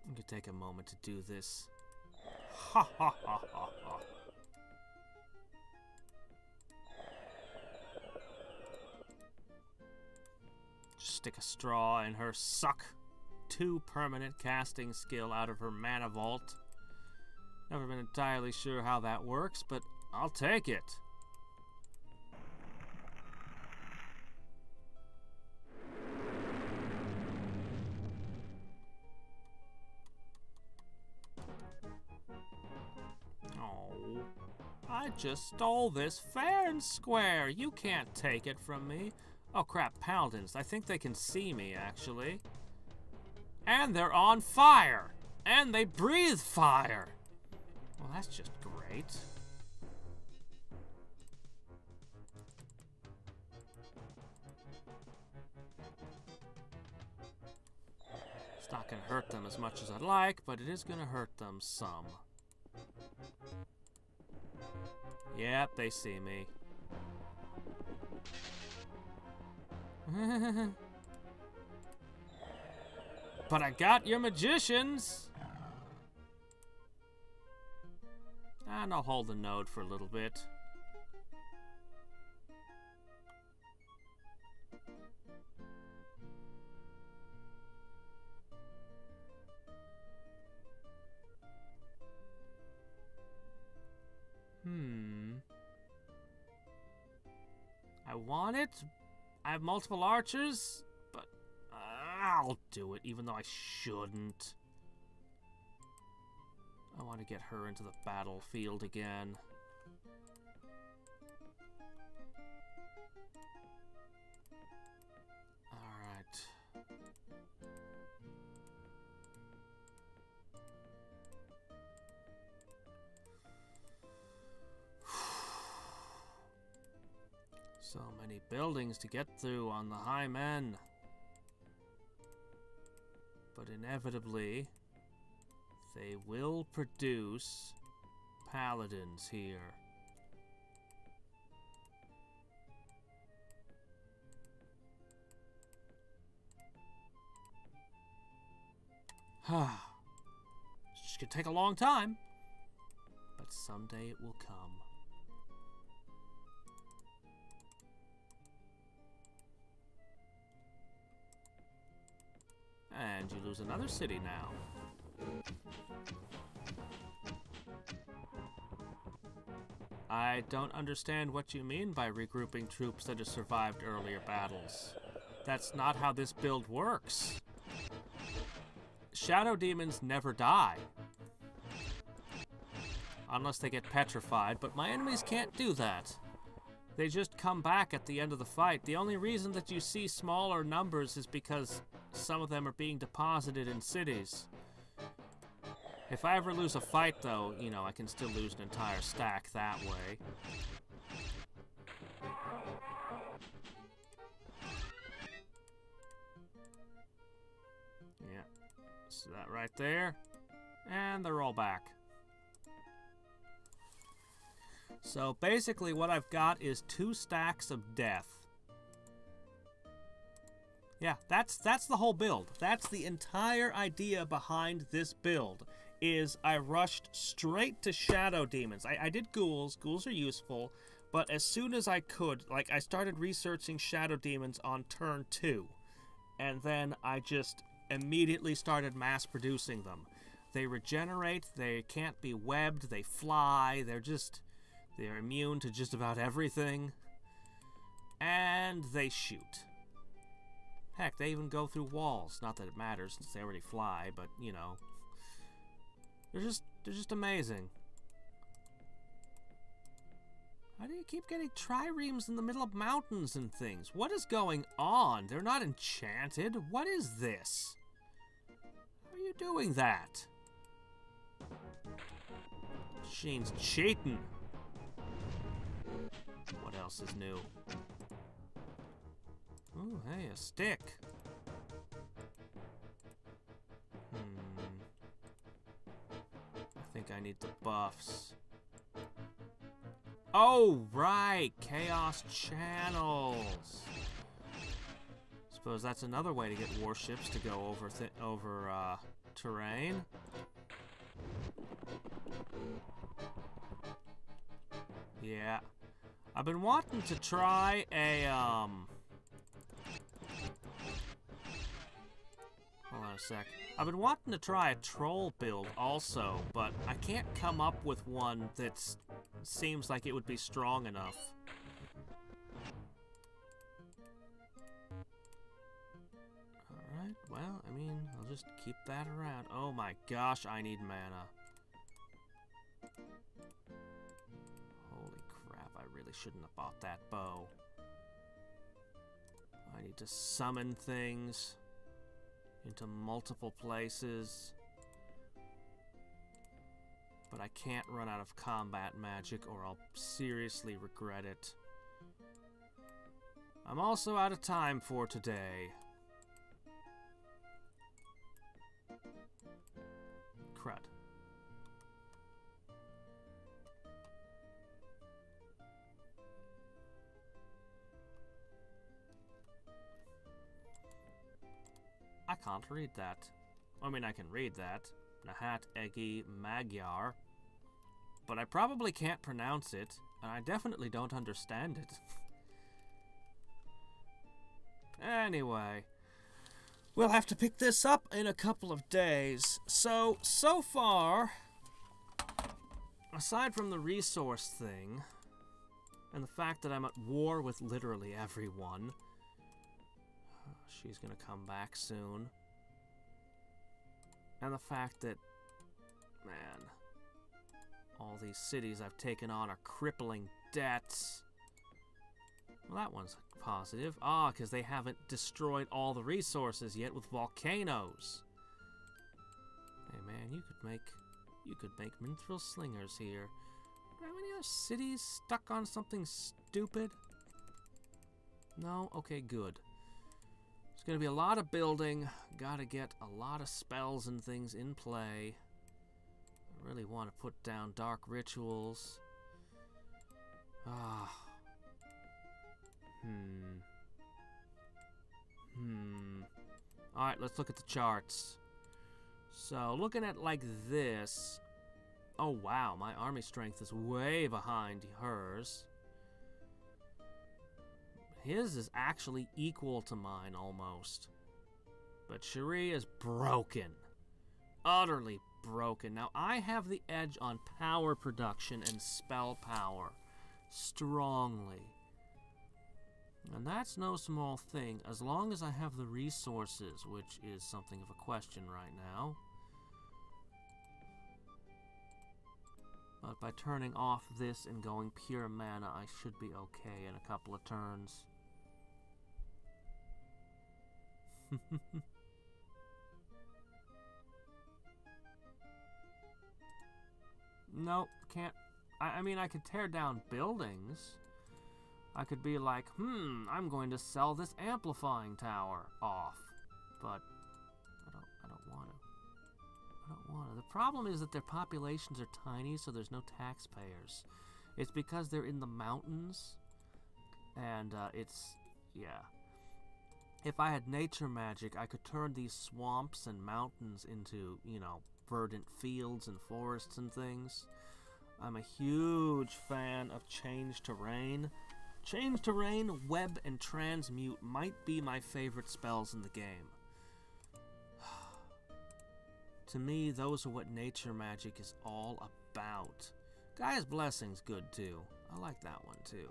I'm gonna take a moment to do this. Ha ha ha ha ha. Just stick a straw in her suck 2 permanent casting skill out of her mana vault. Never been entirely sure how that works, but I'll take it. Oh, I just stole this fair and square. You can't take it from me. Oh crap, paladins. I think they can see me, actually. And they're on fire! And they breathe fire! Well, that's just great. It's not gonna hurt them as much as I'd like, but it is gonna hurt them some. Yep, they see me. But I got your magicians! And I'll hold the node for a little bit. I want it. I have multiple archers, but I'll do it even though I shouldn't. I want to get her into the battlefield again. Alright. So many buildings to get through on the high men. But inevitably, they will produce paladins here. It's just gonna take a long time, but someday it will come. And you lose another city now. I don't understand what you mean by regrouping troops that have survived earlier battles. That's not how this build works. Shadow demons never die. Unless they get petrified, but my enemies can't do that. They just come back at the end of the fight. The only reason that you see smaller numbers is because some of them are being deposited in cities. If I ever lose a fight, though, you know, I can still lose an entire stack that way. Yeah, so that right there. And they're all back. So basically what I've got is 2 stacks of death. Yeah, that's the whole build. That's the entire idea behind this build, is I rushed straight to shadow demons. I did ghouls. Ghouls are useful, but as soon as I could, like, I started researching shadow demons on turn 2, and then I just immediately started mass producing them. They regenerate, they can't be webbed, they fly, they're immune to just about everything, and they shoot. Heck, they even go through walls. Not that it matters since they already fly, but, you know, they're just amazing. How do you keep getting triremes in the middle of mountains and things? What is going on? They're not enchanted. What is this? How are you doing that? Machine's cheating. What else is new? Ooh, hey, a stick. I think I need the buffs. Oh, right! Chaos channels! Suppose that's another way to get warships to go over terrain. Yeah. I've been wanting to try a, hold on a sec. I've been wanting to try a troll build also, but I can't come up with one that seems like it would be strong enough. Alright, well, I mean, I'll just keep that around. Oh my gosh, I need mana. Holy crap, I really shouldn't have bought that bow. I need to summon things into multiple places. But I can't run out of combat magic or I'll seriously regret it. I'm also out of time for today. Crud. I can't read that. I mean, I can read that. Nahat Egi Magyar. But I probably can't pronounce it, and I definitely don't understand it. Anyway, we'll have to pick this up in a couple of days. So far, aside from the resource thing, and the fact that I'm at war with literally everyone, she's gonna come back soon, and the fact that, man, all these cities I've taken on are crippling debts. Well, that one's positive. Ah, because they haven't destroyed all the resources yet with volcanoes. Hey man, you could make Minstrel Slingers here. Do I have any other cities stuck on something stupid? No? Okay, good. There's gonna be a lot of building. Gotta get a lot of spells and things in play. I really want to put down dark rituals. Ah. Alright, let's look at the charts. So, looking at like this. Oh wow, my army strength is way behind hers. His is actually equal to mine almost. But Cherie is broken. Utterly broken. Now, I have the edge on power production and spell power. Strongly. And that's no small thing, as long as I have the resources, which is something of a question right now. But by turning off this and going pure mana, I should be okay in a couple of turns. Nope, can't. I mean, I could tear down buildings. I could be like, I'm going to sell this amplifying tower off. But I don't want to. I don't want to. The problem is that their populations are tiny, so there's no taxpayers. It's because they're in the mountains, and yeah. If I had nature magic, I could turn these swamps and mountains into, you know, verdant fields and forests and things. I'm a huge fan of change terrain. Change terrain, web, and transmute might be my favorite spells in the game. To me, those are what nature magic is all about. Gaia's Blessing's good too. I like that one too.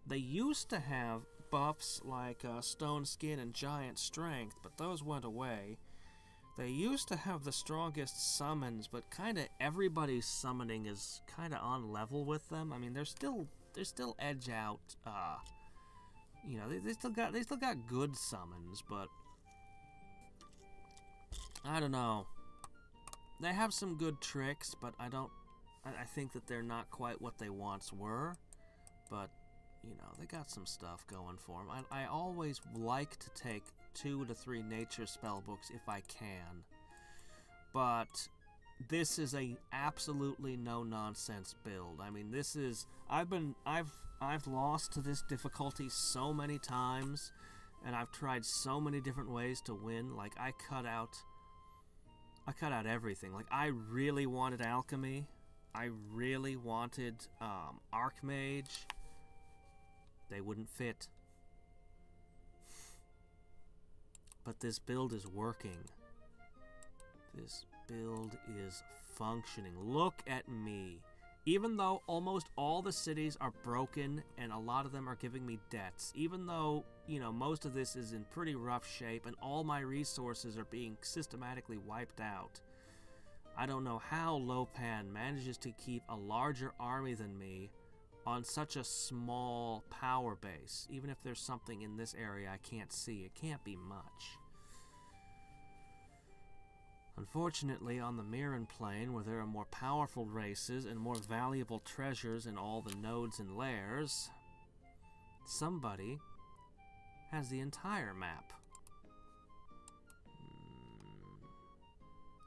They used to have buffs like Stone Skin and Giant Strength, but those went away. They used to have the strongest summons, but kind of everybody's summoning is kind of on level with them. I mean, they're still edge out. You know, they still got good summons, but I don't know. They have some good tricks, but I think that they're not quite what they once were. But you know, they got some stuff going for them. I always like to take 2 to 3 nature spell books if I can. But this is a absolutely no-nonsense build. I mean, this is... I've lost to this difficulty so many times, and I've tried so many different ways to win. Like, I cut out everything. Like, I really wanted Alchemy. I really wanted Archmage. They wouldn't fit. But this build is working. This build is functioning. Look at me. Even though almost all the cities are broken and a lot of them are giving me debts, even though, you know, most of this is in pretty rough shape and all my resources are being systematically wiped out, I don't know how Lopan manages to keep a larger army than me on such a small power base. Even if there's something in this area I can't see, it can't be much. Unfortunately, on the Mirren plane, where there are more powerful races and more valuable treasures in all the nodes and lairs, somebody has the entire map.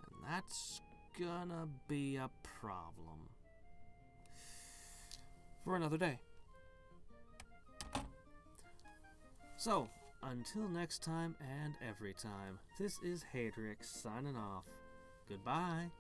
And that's gonna be a problem. For another day. So, until next time and every time, this is Hadriex signing off. Goodbye.